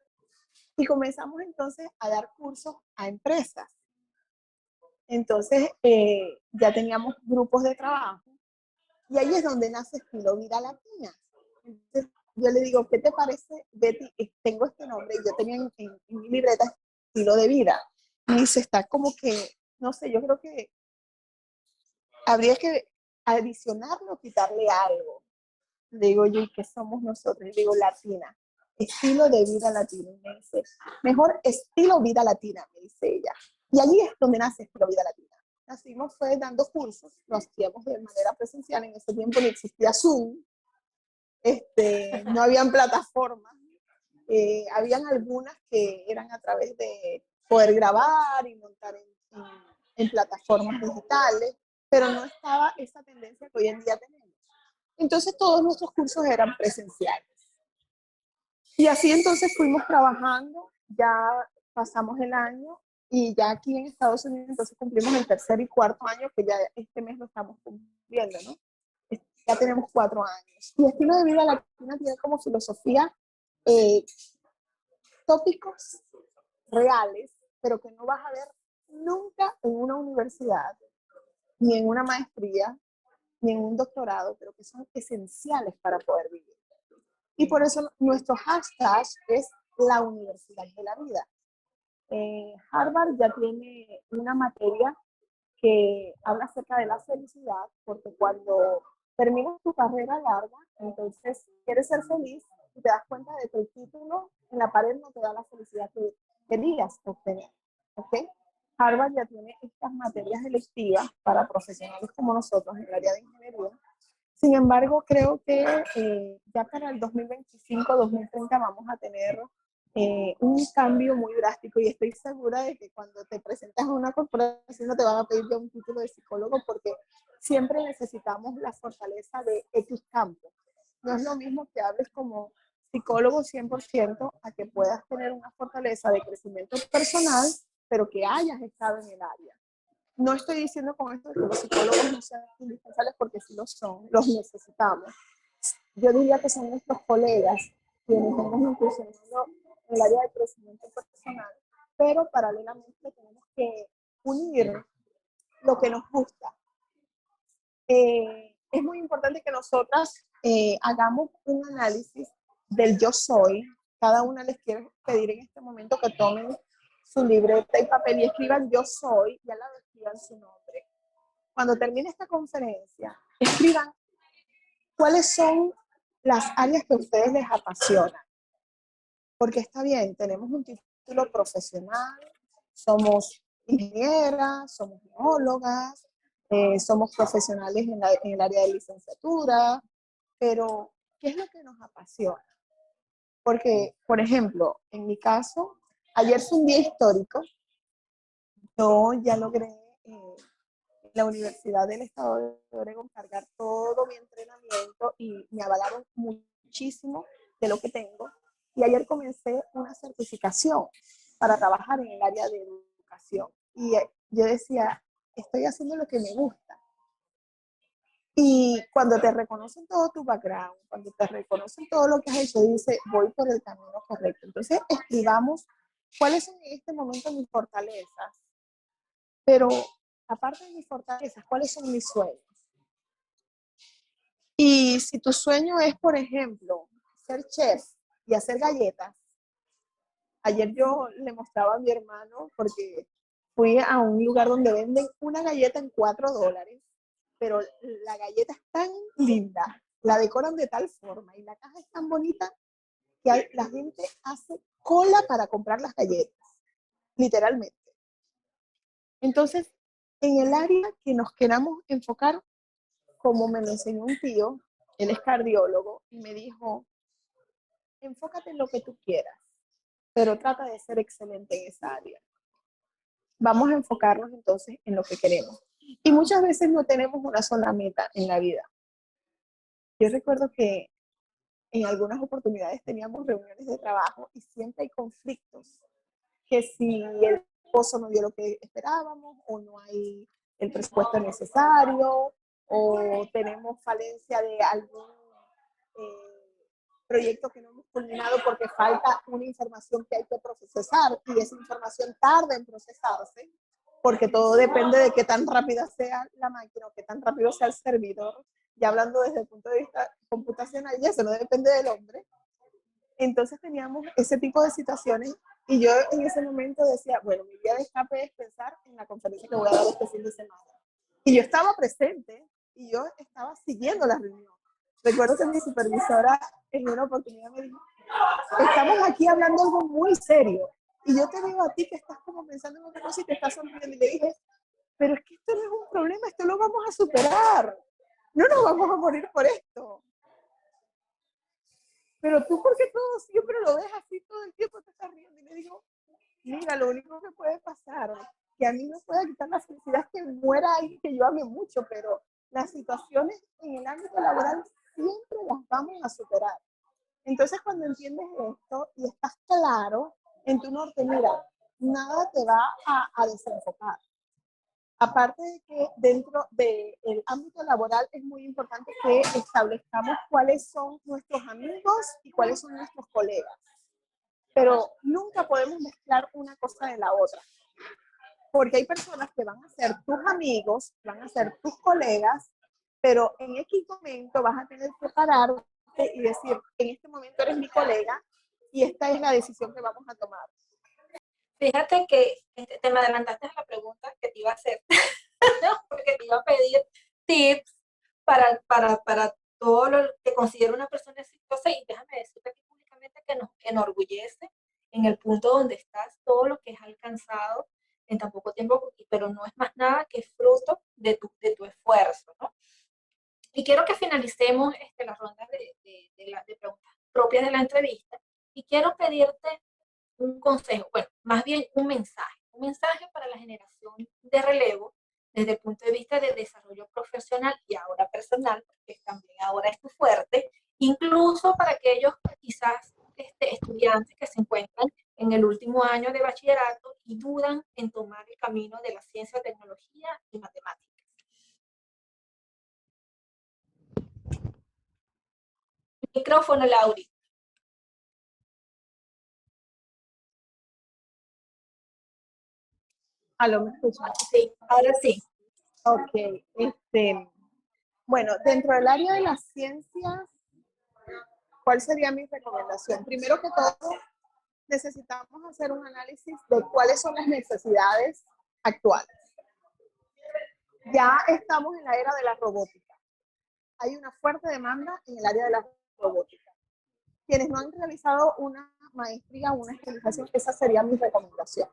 Y comenzamos entonces a dar cursos a empresas. Entonces ya teníamos grupos de trabajo y ahí es donde nace Estilo Vida Latina. Entonces yo le digo, ¿qué te parece, Betty? Tengo este nombre y yo tenía en mi libreta estilo de vida. Me dice, está como que, no sé, yo creo que habría que adicionarle o quitarle algo. Le digo yo, ¿y qué somos nosotros? Le digo, latina, estilo de vida latina. Y me dice, mejor estilo vida latina, me dice ella. Y allí es donde nace estilo vida latina. Nacimos fue dando cursos, lo hacíamos de manera presencial, en ese tiempo no existía Zoom, no habían plataformas, habían algunas que eran a través de poder grabar y montar en plataformas digitales, pero no estaba esa tendencia que hoy en día tenemos. Entonces todos nuestros cursos eran presenciales. Y así entonces fuimos trabajando, ya pasamos el año y ya aquí en Estados Unidos entonces cumplimos el tercer y cuarto año, que ya este mes lo estamos cumpliendo, ¿no? Ya tenemos 4 años. Y estilo de vida latina tiene como filosofía tópicos reales, pero que no vas a ver nunca en una universidad, ni en una maestría, ni en un doctorado, pero que son esenciales para poder vivir. Y por eso nuestro hashtag es la Universidad de la Vida. Harvard ya tiene una materia que habla acerca de la felicidad, porque cuando terminas tu carrera larga, entonces quieres ser feliz y te das cuenta de que el título en la pared no te da la felicidad que querías obtener. ¿Ok? Harvard ya tiene estas materias electivas para profesionales como nosotros en el área de ingeniería. Sin embargo, creo que ya para el 2025-2030 vamos a tener un cambio muy drástico y estoy segura de que cuando te presentas a una corporación no te van a pedir ya un título de psicólogo porque siempre necesitamos la fortaleza de X campo. No es lo mismo que hables como psicólogo 100% a que puedas tener una fortaleza de crecimiento personal, pero que hayas estado en el área. No estoy diciendo con esto que los psicólogos no sean indispensables porque sí lo son, los necesitamos. Yo diría que son nuestros colegas quienes hemos incursionado en el área de crecimiento personal, pero paralelamente tenemos que unir lo que nos gusta. Es muy importante que nosotras hagamos un análisis del yo soy. Cada una les quiero pedir en este momento que tomen su libreta y papel y escriban yo soy y al lado escriban su nombre. Cuando termine esta conferencia, escriban cuáles son las áreas que a ustedes les apasionan. Porque está bien, tenemos un título profesional, somos ingenieras, somos biólogas, somos profesionales en el área de licenciatura, pero ¿qué es lo que nos apasiona? Porque, por ejemplo, en mi caso, ayer fue un día histórico. Yo ya logré en la Universidad del Estado de Oregón cargar todo mi entrenamiento y me avalaron muchísimo de lo que tengo. Y ayer comencé una certificación para trabajar en el área de educación. Y yo decía, estoy haciendo lo que me gusta. Y cuando te reconocen todo tu background, cuando te reconocen todo lo que has hecho, dice, voy por el camino correcto. Entonces, escribamos cuáles son en este momento mis fortalezas, pero aparte de mis fortalezas, ¿cuáles son mis sueños? Y si tu sueño es, por ejemplo, ser chef y hacer galletas, ayer yo le mostraba a mi hermano, porque fui a un lugar donde venden una galleta en $4, pero la galleta es tan linda, la decoran de tal forma y la caja es tan bonita que la gente hace cola para comprar las galletas, literalmente. Entonces, en el área que nos queramos enfocar, como me lo enseñó un tío, él es cardiólogo, y me dijo, enfócate en lo que tú quieras, pero trata de ser excelente en esa área. Vamos a enfocarnos entonces en lo que queremos. Y muchas veces no tenemos una sola meta en la vida. Yo recuerdo que en algunas oportunidades teníamos reuniones de trabajo y siempre hay conflictos, que si el esposo no dio lo que esperábamos o no hay el presupuesto necesario o tenemos falencia de algún proyecto que no hemos culminado porque falta una información que hay que procesar y esa información tarda en procesarse porque todo depende de qué tan rápida sea la máquina o qué tan rápido sea el servidor ya hablando desde el punto de vista computacional, y eso no depende del hombre. Entonces teníamos ese tipo de situaciones y yo en ese momento decía, bueno, mi vía de escape es pensar en la conferencia que voy a dar este fin de semana. Y yo estaba presente y yo estaba siguiendo la reunión. Recuerdo que mi supervisora en una oportunidad me dijo, estamos aquí hablando algo muy serio y yo te digo a ti que estás como pensando en otra cosa y te estás sonriendo. Y le dije, pero es que esto no es un problema, esto lo vamos a superar. No nos vamos a morir por esto. Pero tú, ¿por qué todo siempre lo ves así todo el tiempo? Te estás riendo. Y le digo, mira, lo único que puede pasar, que a mí no pueda quitar la felicidad, es que muera alguien que yo ame mucho, pero las situaciones en el ámbito laboral siempre las vamos a superar. Entonces, cuando entiendes esto y estás claro en tu norte, mira, nada te va a desenfocar. Aparte de que dentro del ámbito laboral es muy importante que establezcamos cuáles son nuestros amigos y cuáles son nuestros colegas. Pero nunca podemos mezclar una cosa de la otra. Porque hay personas que van a ser tus amigos, van a ser tus colegas, pero en X momento vas a tener que pararte y decir, en este momento eres mi colega y esta es la decisión que vamos a tomar. Fíjate que te me adelantaste a la pregunta que te iba a hacer, ¿no? Porque te iba a pedir tips para todo lo que considero una persona exitosa y déjame decirte aquí públicamente que nos enorgullece en el punto donde estás, todo lo que has alcanzado en tan poco tiempo, pero no es más nada que fruto de tu esfuerzo, ¿no? Y quiero que finalicemos la ronda de preguntas propias de la entrevista y quiero pedirte un consejo, bueno, más bien un mensaje para la generación de relevo desde el punto de vista de desarrollo profesional y ahora personal, porque también ahora es tu fuerte, incluso para aquellos quizás estudiantes que se encuentran en el último año de bachillerato y dudan en tomar el camino de la ciencia, tecnología y matemáticas. Micrófono, Lauri. ¿Aló, me escuchas? Sí, ahora sí. Ok, bueno, dentro del área de las ciencias, ¿cuál sería mi recomendación? Primero que todo, necesitamos hacer un análisis de cuáles son las necesidades actuales. Ya estamos en la era de la robótica. Hay una fuerte demanda en el área de la robótica. Quienes no han realizado una maestría o una especialización, esa sería mi recomendación.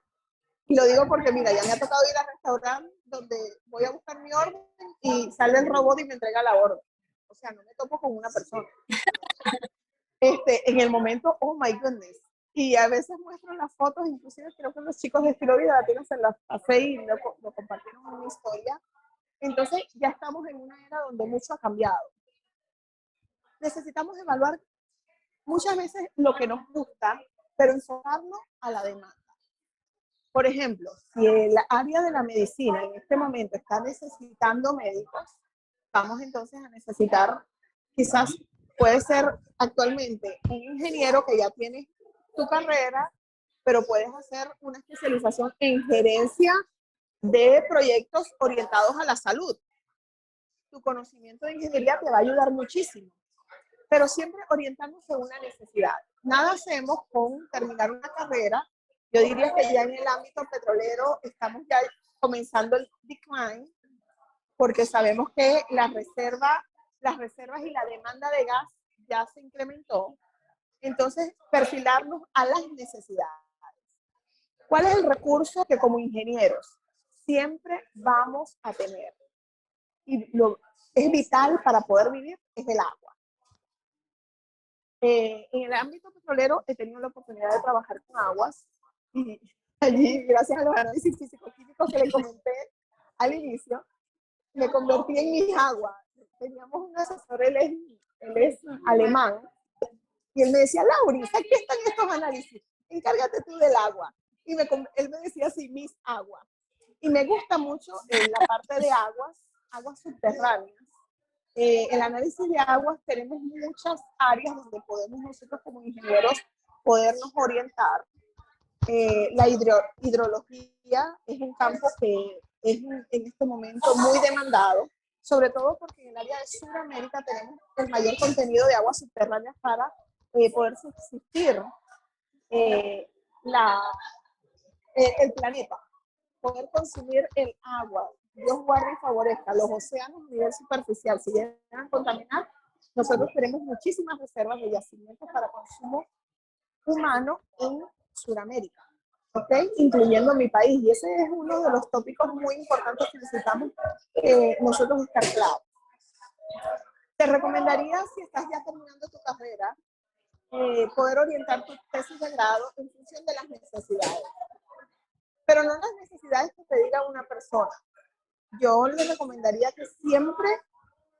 Y lo digo porque, mira, ya me ha tocado ir al restaurante donde voy a buscar mi orden y sale el robot y me entrega la orden. O sea, no me topo con una persona. En el momento, oh my goodness. Y a veces muestro las fotos, inclusive creo que los chicos de Estilo Vida Latina se las pasé y lo compartieron en una historia. Entonces ya estamos en una era donde mucho ha cambiado. Necesitamos evaluar muchas veces lo que nos gusta, pero enfocarnos a la demanda. Por ejemplo, si el área de la medicina en este momento está necesitando médicos, vamos entonces a necesitar, quizás puede ser actualmente un ingeniero que ya tiene tu carrera, pero puedes hacer una especialización en gerencia de proyectos orientados a la salud. Tu conocimiento de ingeniería te va a ayudar muchísimo, pero siempre orientándose a una necesidad. Nada hacemos con terminar una carrera. Yo diría que ya en el ámbito petrolero estamos ya comenzando el decline, porque sabemos que las reservas y la demanda de gas ya se incrementó. Entonces, perfilarnos a las necesidades. ¿Cuál es el recurso que como ingenieros siempre vamos a tener? Y es vital para poder vivir, es el agua. En el ámbito petrolero he tenido la oportunidad de trabajar con aguas y allí, gracias a los análisis físico-químicos que le comenté al inicio, me convertí en mis aguas. Teníamos un asesor, él es alemán, y él me decía, Lauri, aquí están estos análisis, encárgate tú del agua. Y él me decía así, mis aguas. Y me gusta mucho la parte de aguas subterráneas. El análisis de aguas tenemos muchas áreas donde podemos nosotros como ingenieros podernos orientar. La hidrología es un campo que es en este momento muy demandado, sobre todo porque en el área de Sudamérica tenemos el mayor contenido de aguas subterráneas para poder subsistir la, el planeta, poder consumir el agua. Dios guarde y favorezca los océanos a nivel superficial. Si llegan a contaminar, nosotros tenemos muchísimas reservas de yacimientos para consumo humano en Sudamérica, ¿ok? Incluyendo mi país. Y ese es uno de los tópicos muy importantes que necesitamos nosotros estar claros. Te recomendaría, si estás ya terminando tu carrera, poder orientar tu tesis de grado en función de las necesidades. Pero no las necesidades que te diga una persona. Yo les recomendaría que siempre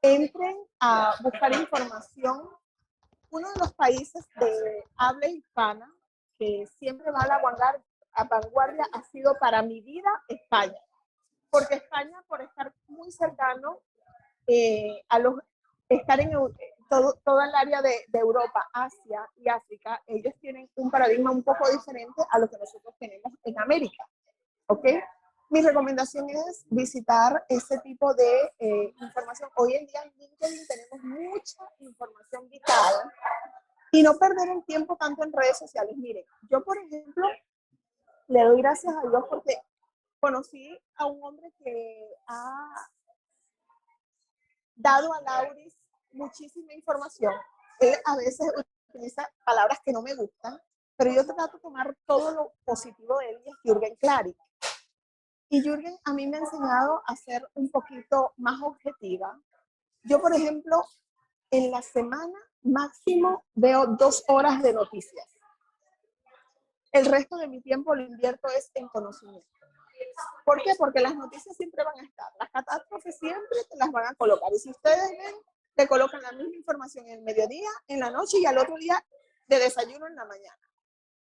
entren a buscar información. Uno de los países de habla hispana que siempre va a la vanguardia ha sido para mi vida España. Porque España, por estar muy cercano a los, estar en toda el área de Europa, Asia y África, ellos tienen un paradigma un poco diferente a lo que nosotros tenemos en América, ¿ok? Mi recomendación es visitar ese tipo de información. Hoy en día en LinkedIn tenemos mucha información vital y no perder el tiempo tanto en redes sociales. Miren, yo por ejemplo le doy gracias a Dios porque conocí a un hombre que ha dado a Lauris muchísima información. Él a veces utiliza palabras que no me gustan, pero yo trato de tomar todo lo positivo de él, y es Jürgen Klarik. Y Jürgen a mí me ha enseñado a ser un poquito más objetiva. Yo, por ejemplo, en la semana máximo veo 2 horas de noticias. El resto de mi tiempo lo invierto es en conocimiento. ¿Por qué? Porque las noticias siempre van a estar. Las catástrofes siempre te las van a colocar. Y si ustedes ven, te colocan la misma información en el mediodía, en la noche y al otro día de desayuno en la mañana.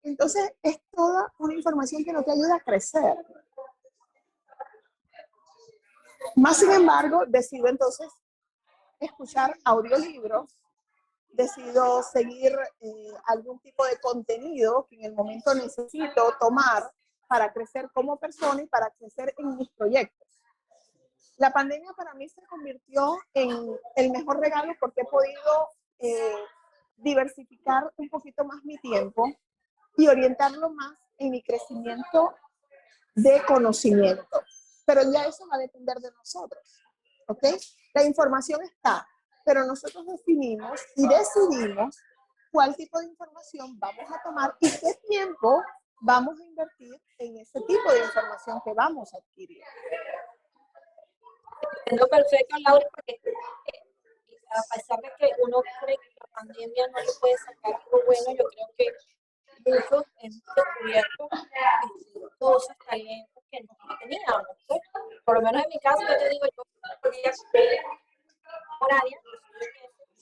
Entonces, es toda una información que no te ayuda a crecer. Más sin embargo, decido entonces escuchar audiolibros, decido seguir algún tipo de contenido que en el momento necesito tomar para crecer como persona y para crecer en mis proyectos. La pandemia para mí se convirtió en el mejor regalo porque he podido diversificar un poquito más mi tiempo y orientarlo más en mi crecimiento de conocimiento. Pero ya eso va a depender de nosotros, ¿ok? La información está, pero nosotros definimos y decidimos cuál tipo de información vamos a tomar y qué tiempo vamos a invertir en ese tipo de información que vamos a adquirir. Entiendo perfecto, Laura, porque a pesar de que uno cree que la pandemia no le puede sacar algo bueno, yo creo que muchos hemos descubierto cosas, talentos que no teníamos. ¿Sí? Por lo menos en mi caso, yo te digo, yo podía horaria,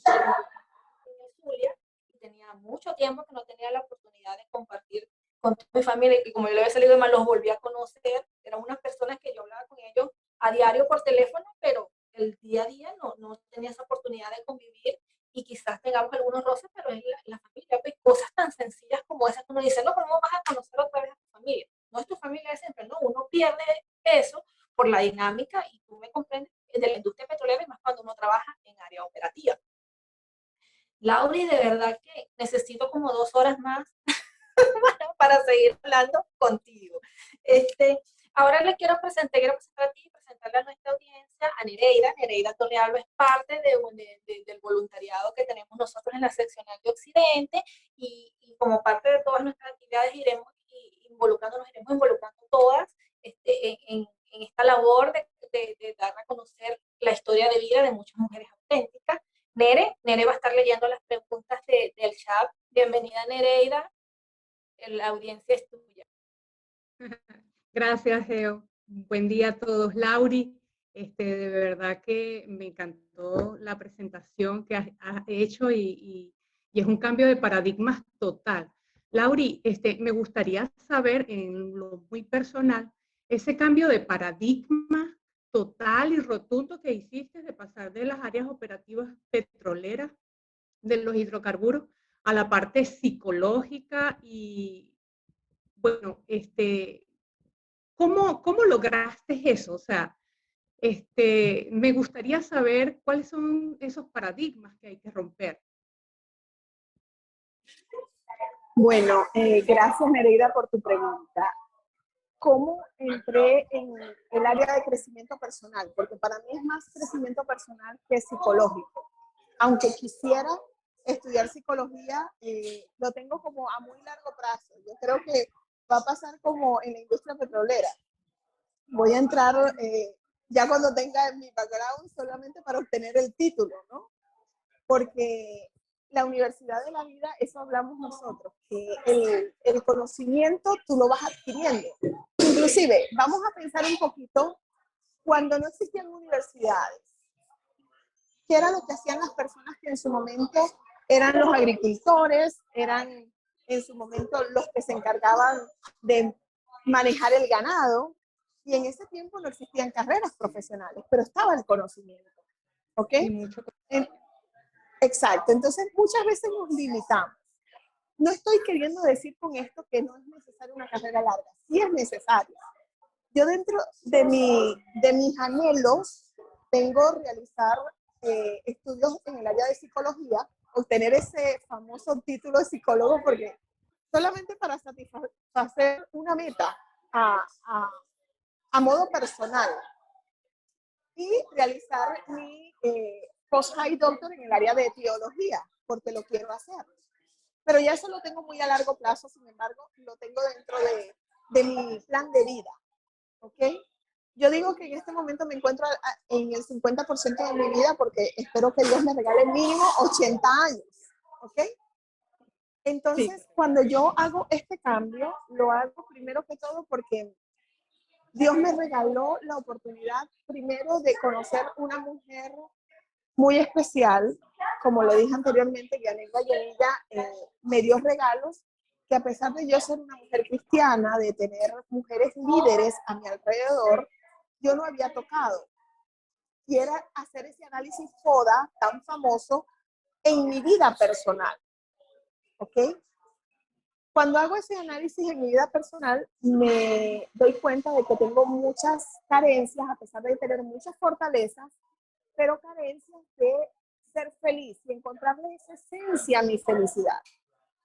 en Zulia, y tenía mucho tiempo que no tenía la oportunidad de compartir con toda mi familia, y como yo le había salido mal, los volví a conocer. Eran unas personas que yo hablaba con ellos a diario por teléfono, pero el día a día no tenía esa oportunidad de convivir, y quizás tengamos algunos roces, pero es la familia, pues, cosas tan sencillas como esas que uno dice, no, ¿cómo vas a conocer otra vez a tu familia? No es tu familia de siempre, no, uno pierde eso por la dinámica, y tú me comprendes, de la industria petrolera, y más cuando uno trabaja en área operativa. Lauri, de verdad que necesito como 2 horas más para seguir hablando contigo. Ahora quiero presentar a ti, presentarle a nuestra audiencia a Nereida. Nereida Toledo es parte del voluntariado que tenemos nosotros en la seccional de Occidente, y como parte de todas nuestras actividades iremos involucrando todas en esta labor de dar a conocer la historia de vida de muchas mujeres auténticas. Nere va a estar leyendo las preguntas del chat. Bienvenida, Nereida. La audiencia es tuya. Gracias, Geo. Buen día a todos. Lauri, de verdad que me encantó la presentación que has hecho y es un cambio de paradigmas total. Lauri, me gustaría saber en lo muy personal, ese cambio de paradigma total y rotundo que hiciste de pasar de las áreas operativas petroleras de los hidrocarburos a la parte psicológica y, bueno, ¿cómo lograste eso? O sea, Me gustaría saber cuáles son esos paradigmas que hay que romper. Bueno, gracias Nereida por tu pregunta. ¿Cómo entré en el área de crecimiento personal? Porque para mí es más crecimiento personal que psicológico. Aunque quisiera estudiar psicología, lo tengo como a muy largo plazo. Yo creo que va a pasar como en la industria petrolera. Voy a entrar ya cuando tenga mi background solamente para obtener el título, ¿no? Porque la universidad de la vida, eso hablamos nosotros, que el conocimiento tú lo vas adquiriendo. Inclusive, vamos a pensar un poquito, cuando no existían universidades, ¿qué era lo que hacían las personas que en su momento eran los agricultores, eran en su momento los que se encargaban de manejar el ganado? Y en ese tiempo no existían carreras profesionales, pero estaba el conocimiento. ¿Ok? Exacto. Entonces, muchas veces nos limitamos. No estoy queriendo decir con esto que no es necesaria una carrera larga. Sí es necesaria. Yo dentro de mis anhelos tengo realizar estudios en el área de psicología, obtener ese famoso título de psicólogo, porque solamente para satisfacer una meta a modo personal y realizar mi post-high doctor en el área de teología, porque lo quiero hacer. Pero ya eso lo tengo muy a largo plazo, sin embargo, lo tengo dentro de mi plan de vida. ¿Ok? Yo digo que en este momento me encuentro en el 50% de mi vida porque espero que Dios me regale mínimo 80 años. ¿Ok? Entonces, sí, cuando yo hago este cambio, lo hago primero que todo porque Dios me regaló la oportunidad primero de conocer una mujer muy especial. Como lo dije anteriormente, Yanek Vallenilla me dio regalos que, a pesar de yo ser una mujer cristiana, de tener mujeres líderes a mi alrededor, yo no había tocado. Y era hacer ese análisis FODA tan famoso en mi vida personal. ¿Ok? Cuando hago ese análisis en mi vida personal, me doy cuenta de que tengo muchas carencias, a pesar de tener muchas fortalezas, pero carencias de ser feliz y encontrarle esa esencia a mi felicidad.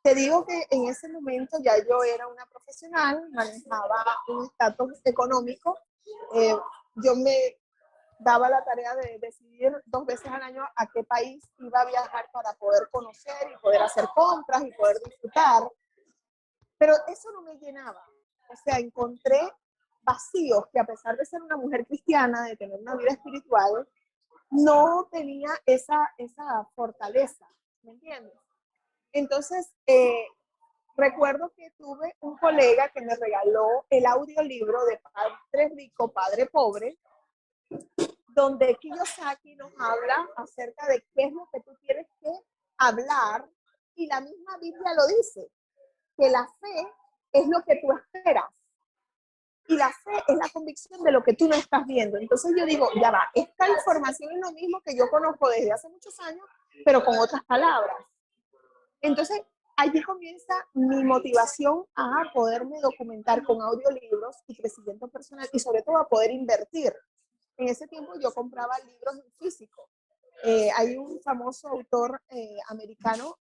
Te digo que en ese momento ya yo era una profesional, manejaba un estatus económico, yo me daba la tarea de decidir 2 veces al año a qué país iba a viajar para poder conocer y poder hacer compras y poder disfrutar, pero eso no me llenaba. O sea, encontré vacíos que, a pesar de ser una mujer cristiana, de tener una vida espiritual, no tenía esa fortaleza, ¿me entiendes? Entonces, recuerdo que tuve un colega que me regaló el audiolibro de Padre Rico, Padre Pobre, donde Kiyosaki nos habla acerca de qué es lo que tú tienes que hablar, y la misma Biblia lo dice, que la fe es lo que tú esperas. Y la fe es la convicción de lo que tú no estás viendo. Entonces yo digo, ya va, esta información es lo mismo que yo conozco desde hace muchos años, pero con otras palabras. Entonces, allí comienza mi motivación a poderme documentar con audiolibros y crecimiento personal, y sobre todo a poder invertir. En ese tiempo yo compraba libros en físico. Hay un famoso autor americano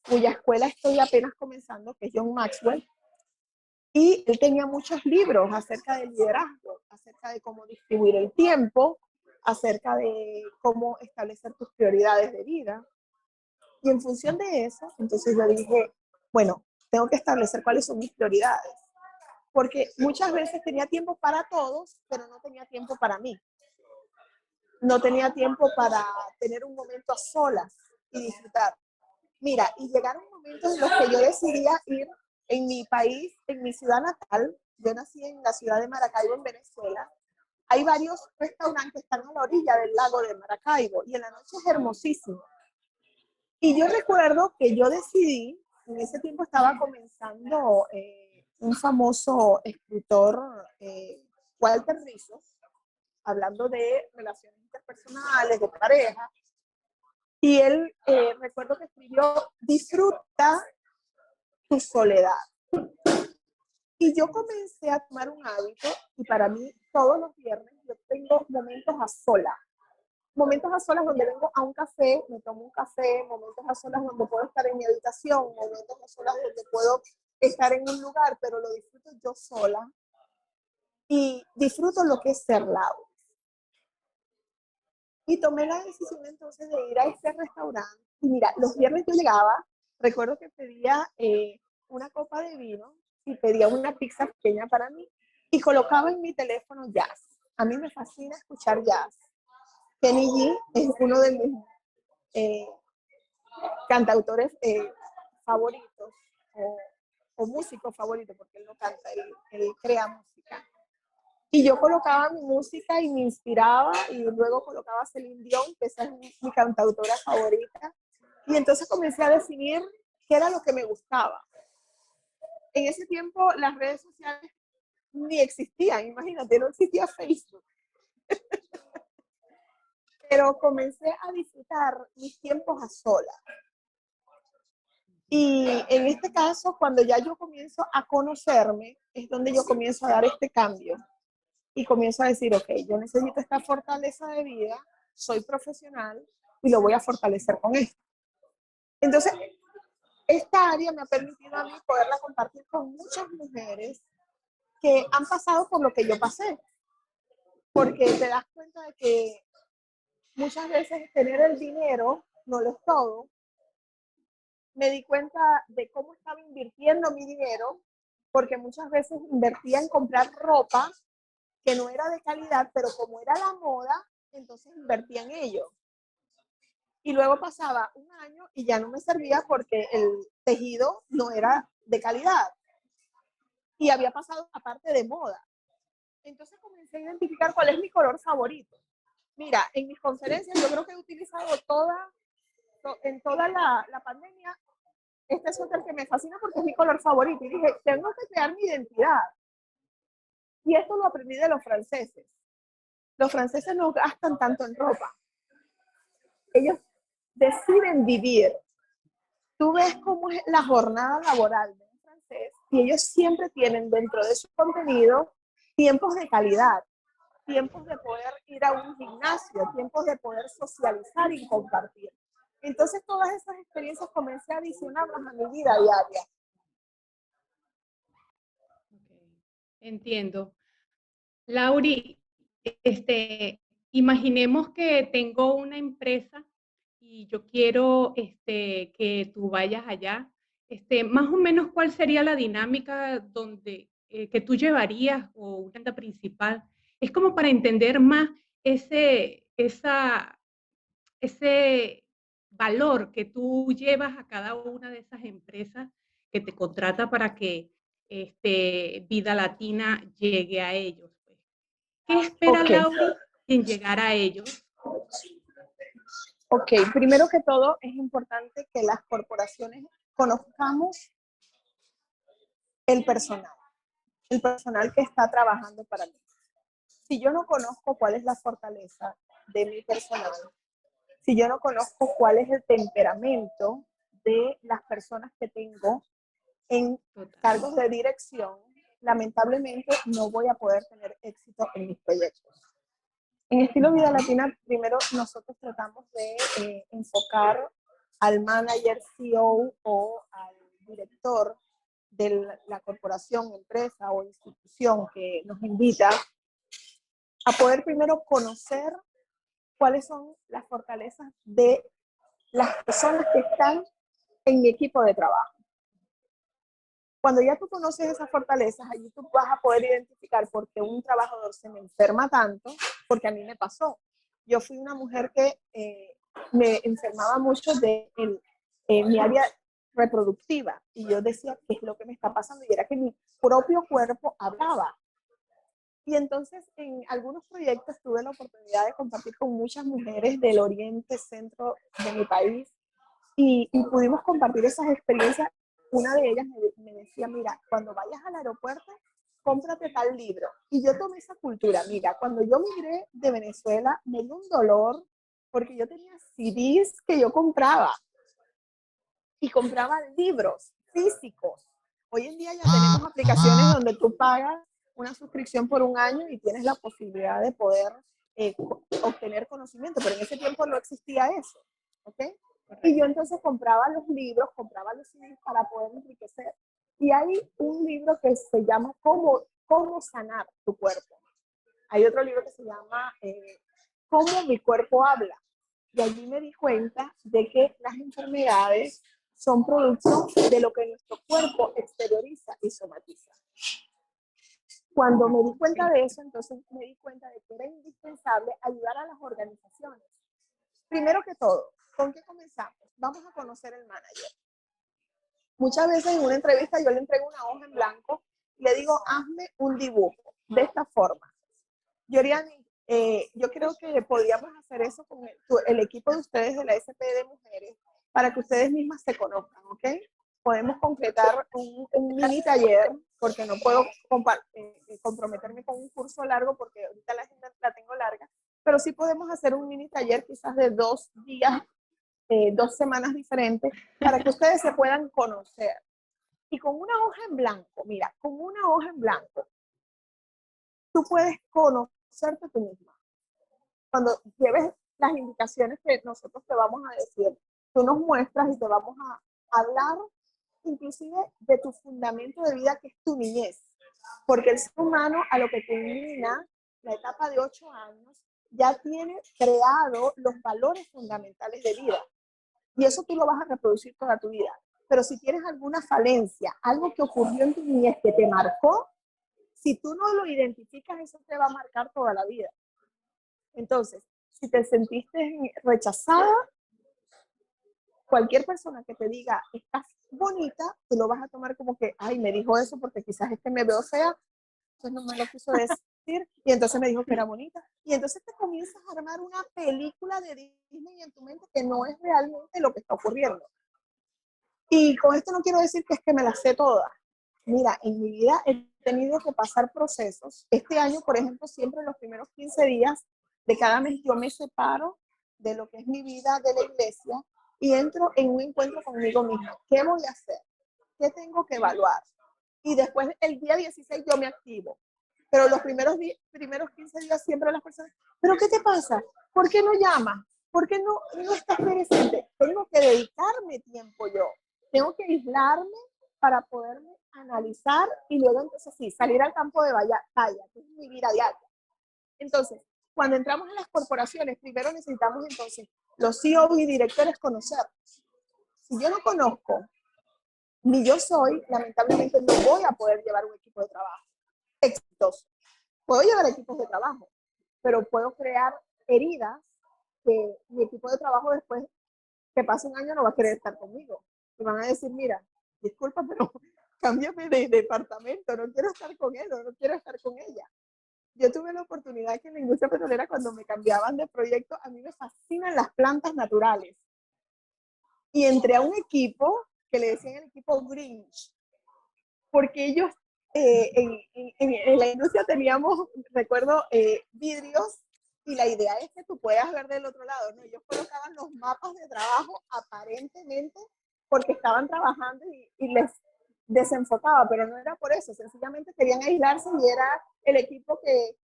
cuya escuela estoy apenas comenzando, que es John Maxwell, y él tenía muchos libros acerca del liderazgo, acerca de cómo distribuir el tiempo, acerca de cómo establecer tus prioridades de vida. Y en función de eso, entonces yo dije, bueno, tengo que establecer cuáles son mis prioridades. Porque muchas veces tenía tiempo para todos, pero no tenía tiempo para mí. No tenía tiempo para tener un momento a solas y disfrutar. Mira, y llegaron momentos en los que yo decidía ir en mi país, en mi ciudad natal. Yo nací en la ciudad de Maracaibo, en Venezuela. Hay varios restaurantes que están a la orilla del lago de Maracaibo y en la noche es hermosísimo. Y yo recuerdo que yo decidí, en ese tiempo estaba comenzando un famoso escritor, Walter Rizzo, hablando de relaciones interpersonales, de pareja, y él, recuerdo que escribió, disfruta tu soledad. Y yo comencé a tomar un hábito, y para mí todos los viernes yo tengo momentos a solas donde vengo a un café, me tomo un café, momentos a solas donde puedo estar en mi habitación, momentos a solas donde puedo estar en un lugar, pero lo disfruto yo sola y disfruto lo que es ser Laura. Y tomé la decisión entonces de ir a este restaurante. Y mira, los viernes yo llegaba, recuerdo que pedía una copa de vino y pedía una pizza pequeña para mí y colocaba en mi teléfono jazz. A mí me fascina escuchar jazz. Kenny G es uno de mis eh, cantautores favoritos o músicos favoritos, porque él no canta, él crea música. Y yo colocaba mi música y me inspiraba, y luego colocaba a Celine Dion, que esa es mi cantautora favorita. Y entonces comencé a definir qué era lo que me gustaba. En ese tiempo las redes sociales ni existían, imagínate, no existía Facebook. Pero comencé a disfrutar mis tiempos a solas. Y en este caso, cuando ya yo comienzo a conocerme, es donde yo comienzo a dar este cambio. Y comienzo a decir, ok, yo necesito esta fortaleza de vida, soy profesional y lo voy a fortalecer con esto. Entonces, esta área me ha permitido a mí poderla compartir con muchas mujeres que han pasado por lo que yo pasé. Porque te das cuenta de que muchas veces tener el dinero no lo es todo. Me di cuenta de cómo estaba invirtiendo mi dinero, porque muchas veces invertía en comprar ropa que no era de calidad, pero como era la moda, entonces invertía en ello. Y luego pasaba un año y ya no me servía porque el tejido no era de calidad. Y había pasado aparte de moda. Entonces comencé a identificar cuál es mi color favorito. Mira, en mis conferencias yo creo que he utilizado en toda la pandemia, este suéter que me fascina porque es mi color favorito. Y dije, tengo que crear mi identidad. Y esto lo aprendí de los franceses. Los franceses no gastan tanto en ropa. Ellos deciden vivir. Tú ves cómo es la jornada laboral de un francés y ellos siempre tienen dentro de su contenido tiempos de calidad, tiempos de poder ir a un gimnasio, tiempos de poder socializar y compartir. Entonces todas esas experiencias comencé a adicionarlas a mi vida diaria. Okay. Entiendo. Lauri, imaginemos que tengo una empresa y yo quiero que tú vayas allá. Más o menos, ¿cuál sería la dinámica donde que tú llevarías o una agenda principal? Es como para entender más ese valor que tú llevas a cada una de esas empresas que te contrata para que Vida Latina llegue a ellos, pues. ¿Qué espera Ok, Laura en llegar a ellos? ok. Primero que todo es importante que las corporaciones conozcamos el personal que está trabajando para mí. Si yo no conozco cuál es la fortaleza de mi personal, si yo no conozco cuál es el temperamento de las personas que tengo en Total. cargos de dirección, lamentablemente no voy a poder tener éxito en mis proyectos. En Estilo Vida Latina, primero nosotros tratamos de enfocar al manager, CEO o al director de la corporación, empresa o institución que nos invita a poder primero conocer cuáles son las fortalezas de las personas que están en mi equipo de trabajo. Cuando ya tú conoces esas fortalezas, allí tú vas a poder identificar por qué un trabajador se me enferma tanto, porque a mí me pasó. Yo fui una mujer que me enfermaba mucho de mi área reproductiva y yo decía, ¿qué es lo que me está pasando? Y era que mi propio cuerpo hablaba. Y entonces en algunos proyectos tuve la oportunidad de compartir con muchas mujeres del oriente, centro de mi país y pudimos compartir esas experiencias. Una de ellas me decía, mira, cuando vayas al aeropuerto, cómprate tal libro. Y yo tomé esa cultura. Mira, cuando yo migré de Venezuela, me dio un dolor porque yo tenía CDs que yo compraba y compraba libros físicos. Hoy en día ya tenemos aplicaciones donde tú pagas una suscripción por un año y tienes la posibilidad de poder obtener conocimiento, pero en ese tiempo no existía eso, ¿ok? Y yo entonces compraba los libros, compraba los CDs para poder enriquecer. Y hay un libro que se llama ¿Cómo sanar tu cuerpo? Hay otro libro que se llama ¿Cómo mi cuerpo habla? Y allí me di cuenta de que las enfermedades son producto de lo que nuestro cuerpo exterioriza y somatiza. Cuando me di cuenta de eso, entonces me di cuenta de que era indispensable ayudar a las organizaciones. Primero que todo, ¿con qué comenzamos? Vamos a conocer el manager. Muchas veces en una entrevista yo le entrego una hoja en blanco y le digo, hazme un dibujo de esta forma. Yoriani, yo creo que podríamos hacer eso con el equipo de ustedes de la SP de Mujeres para que ustedes mismas se conozcan, ¿ok? Podemos concretar un mini taller, porque no puedo comprometerme con un curso largo porque ahorita la agenda la tengo larga, pero sí podemos hacer un mini taller quizás de 2 días, 2 semanas diferentes, para que ustedes se puedan conocer. Y con una hoja en blanco, mira, con una hoja en blanco, tú puedes conocerte tú misma. Cuando lleves las indicaciones que nosotros te vamos a decir, tú nos muestras y te vamos a hablar inclusive de tu fundamento de vida, que es tu niñez. Porque el ser humano, a lo que culmina la etapa de 8 años, ya tiene creado los valores fundamentales de vida. Y eso tú lo vas a reproducir toda tu vida. Pero si tienes alguna falencia, algo que ocurrió en tu niñez que te marcó, si tú no lo identificas, eso te va a marcar toda la vida. Entonces, si te sentiste rechazada, cualquier persona que te diga, estás bonita, tú lo vas a tomar como que, ay, me dijo eso porque quizás es que me veo fea, entonces no me lo quiso decir, y entonces me dijo que era bonita. Y entonces te comienzas a armar una película de Disney en tu mente que no es realmente lo que está ocurriendo. Y con esto no quiero decir que es que me la sé toda. Mira, en mi vida he tenido que pasar procesos. Este año, por ejemplo, siempre en los primeros 15 días de cada mes yo me separo de lo que es mi vida de la iglesia y entro en un encuentro conmigo misma. ¿Qué voy a hacer? ¿Qué tengo que evaluar? Y después el día 16 yo me activo. Pero los primeros 15 días siempre las personas, ¿pero qué te pasa? ¿Por qué no llamas? ¿Por qué no estás presente? Tengo que dedicarme tiempo yo. Tengo que aislarme para poderme analizar y luego entonces sí, salir al campo de batalla, que es mi vida diaria. Entonces, cuando entramos en las corporaciones, primero necesitamos entonces los CEOs y directores conocernos. Si yo no conozco, ni yo soy, lamentablemente no voy a poder llevar un equipo de trabajo exitoso. Puedo llevar equipos de trabajo, pero puedo crear heridas que mi equipo de trabajo después que pase un año no va a querer estar conmigo. Y van a decir, mira, disculpa, pero cámbiame de departamento, no quiero estar con él o no quiero estar con ella. Yo tuve la oportunidad que en la industria petrolera, cuando me cambiaban de proyecto, a mí me fascinan las plantas naturales. Y entré a un equipo que le decían el equipo Grinch, porque ellos en la industria teníamos, recuerdo, vidrios, y la idea es que tú puedas ver del otro lado, ¿no? Ellos colocaban los mapas de trabajo aparentemente porque estaban trabajando y les desenfocaba, pero no era por eso, sencillamente querían aislarse y era el equipo que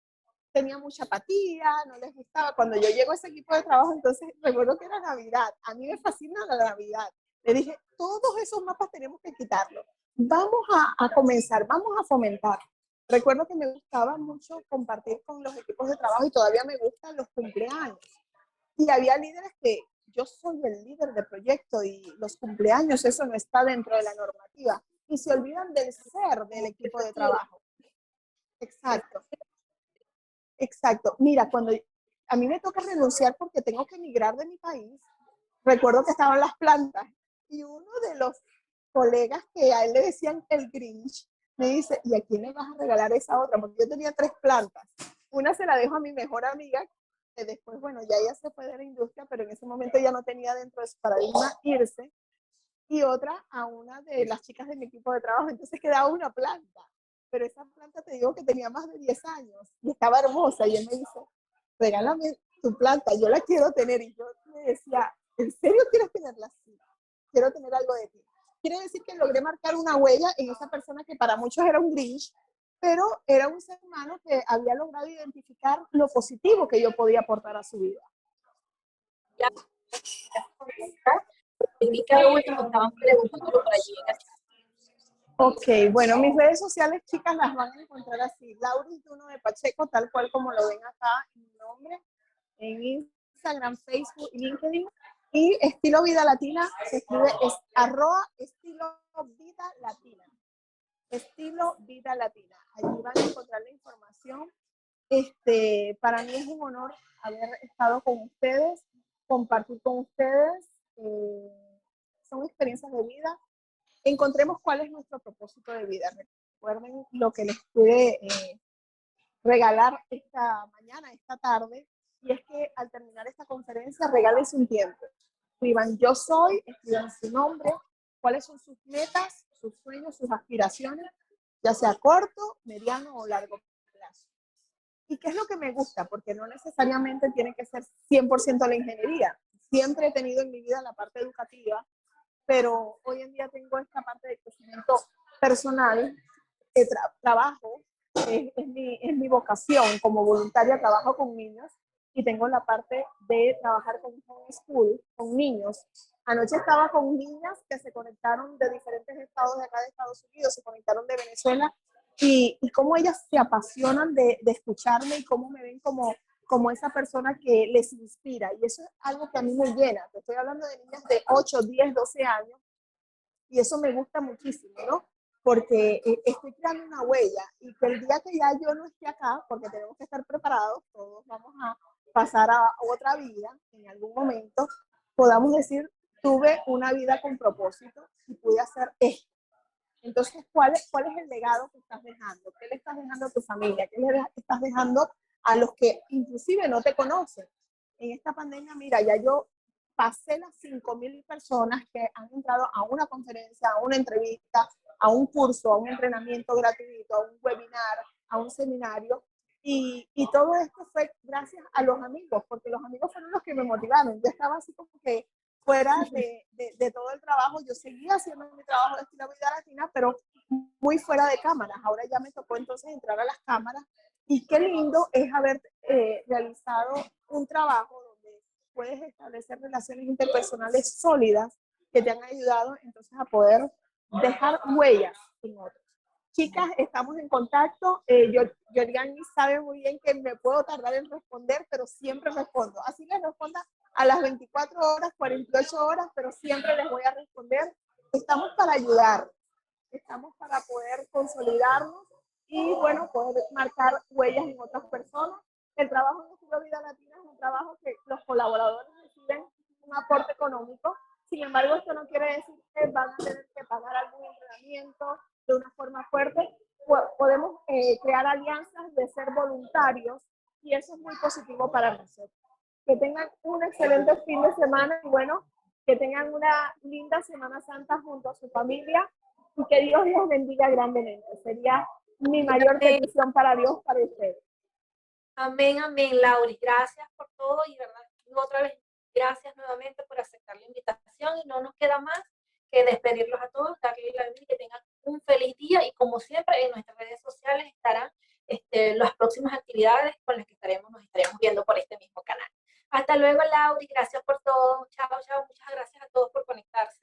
tenía mucha apatía, no les gustaba. Cuando yo llego a ese equipo de trabajo, entonces recuerdo que era Navidad, a mí me fascina la Navidad. Le dije, todos esos mapas tenemos que quitarlos. Vamos a comenzar, vamos a fomentar. Recuerdo que me gustaba mucho compartir con los equipos de trabajo y todavía me gustan los cumpleaños. Y había líderes que yo soy el líder de proyecto y los cumpleaños, eso no está dentro de la normativa. Y se olvidan del ser del equipo de trabajo. Exacto. Exacto. Mira, cuando a mí me toca renunciar porque tengo que emigrar de mi país, recuerdo que estaban las plantas y uno de los colegas que a él le decían el Grinch, me dice, ¿y a quién le vas a regalar esa otra? Porque yo tenía 3 plantas. Una se la dejo a mi mejor amiga, que después, bueno, ya ella se fue de la industria, pero en ese momento ya no tenía dentro de su paradigma irse, y otra a una de las chicas de mi equipo de trabajo. Entonces quedaba una planta, pero esa planta te digo que tenía más de 10 años y estaba hermosa, y él me dice, regálame tu planta, yo la quiero tener. Y yo me decía, ¿en serio quieres tenerla así? Quiero tener algo de ti. quiere decir que logré marcar una huella en esa persona que para muchos era un Grinch, pero era un ser humano que había logrado identificar lo positivo que yo podía aportar a su vida. Ya, vi que lo último estaban preguntándolo por allí en el chat. Ok, bueno, mis redes sociales, chicas, las van a encontrar así. Lauris Duno de Pacheco, tal cual como lo ven acá en mi nombre, en Instagram, Facebook y LinkedIn. Y Estilo Vida Latina se escribe @Estilo Vida Latina. Estilo Vida Latina. Allí van a encontrar la información. Para mí es un honor haber estado con ustedes, compartir con ustedes. Son experiencias de vida. Encontremos cuál es nuestro propósito de vida. Recuerden lo que les pude regalar esta mañana, esta tarde, y es que al terminar esta conferencia, regálense un tiempo. Escriban yo soy, escriban su nombre, cuáles son sus metas, sus sueños, sus aspiraciones, ya sea corto, mediano o largo plazo. ¿Y qué es lo que me gusta? Porque no necesariamente tiene que ser 100% la ingeniería. Siempre he tenido en mi vida la parte educativa, pero hoy en día tengo esta parte de crecimiento personal, que trabajo, es mi vocación como voluntaria, trabajo con niños y tengo la parte de trabajar con homeschool, con niños. Anoche estaba con niñas que se conectaron de diferentes estados de acá de Estados Unidos, se conectaron de Venezuela y cómo ellas se apasionan de escucharme y cómo me ven como esa persona que les inspira. Y eso es algo que a mí me llena. Te estoy hablando de niñas de 8, 10, 12 años y eso me gusta muchísimo, ¿no? Porque estoy creando una huella y que el día que ya yo no esté acá, porque tenemos que estar preparados, todos vamos a pasar a otra vida en algún momento, podamos decir, tuve una vida con propósito y pude hacer esto. Entonces, ¿cuál es el legado que estás dejando? ¿Qué le estás dejando a tu familia? ¿Qué le estás dejando a los que inclusive no te conocen? En esta pandemia, mira, ya yo pasé las 5.000 personas que han entrado a una conferencia, a una entrevista, a un curso, a un entrenamiento gratuito, a un webinar, a un seminario. Y todo esto fue gracias a los amigos, porque los amigos fueron los que me motivaron. Yo estaba así como que fuera de todo el trabajo, yo seguía haciendo mi trabajo de Estilo Vida Latina, pero muy fuera de cámaras. Ahora ya me tocó entonces entrar a las cámaras y qué lindo es haber realizado un trabajo donde puedes establecer relaciones interpersonales sólidas que te han ayudado entonces a poder dejar huellas en otros. Chicas, estamos en contacto. Yoriani sabe muy bien que me puedo tardar en responder, pero siempre respondo. Así les responda a las 24 horas, 48 horas, pero siempre les voy a responder. Estamos para ayudar, estamos para poder consolidarnos y, bueno, poder marcar huellas en otras personas. El trabajo en Estilo Vida Latina es un trabajo que los colaboradores reciben un aporte económico. Sin embargo, esto no quiere decir que van a tener que pagar algún entrenamiento de una forma fuerte. Podemos crear alianzas de ser voluntarios y eso es muy positivo para nosotros. Que tengan un excelente fin de semana y, bueno, que tengan una linda Semana Santa junto a su familia y que Dios los bendiga grandemente. Sería mi mayor petición para Dios, para ustedes. Amén, amén, Lauri. Gracias por todo y verdad, otra vez, gracias nuevamente por aceptar la invitación y no nos queda más que despedirlos a todos, darles la vida y que tengan un feliz día y como siempre en nuestras redes sociales estarán las próximas actividades con las que nos estaremos viendo por este mismo canal. Hasta luego, Lauri. Gracias por todo. Chao, chao. Muchas gracias a todos por conectarse.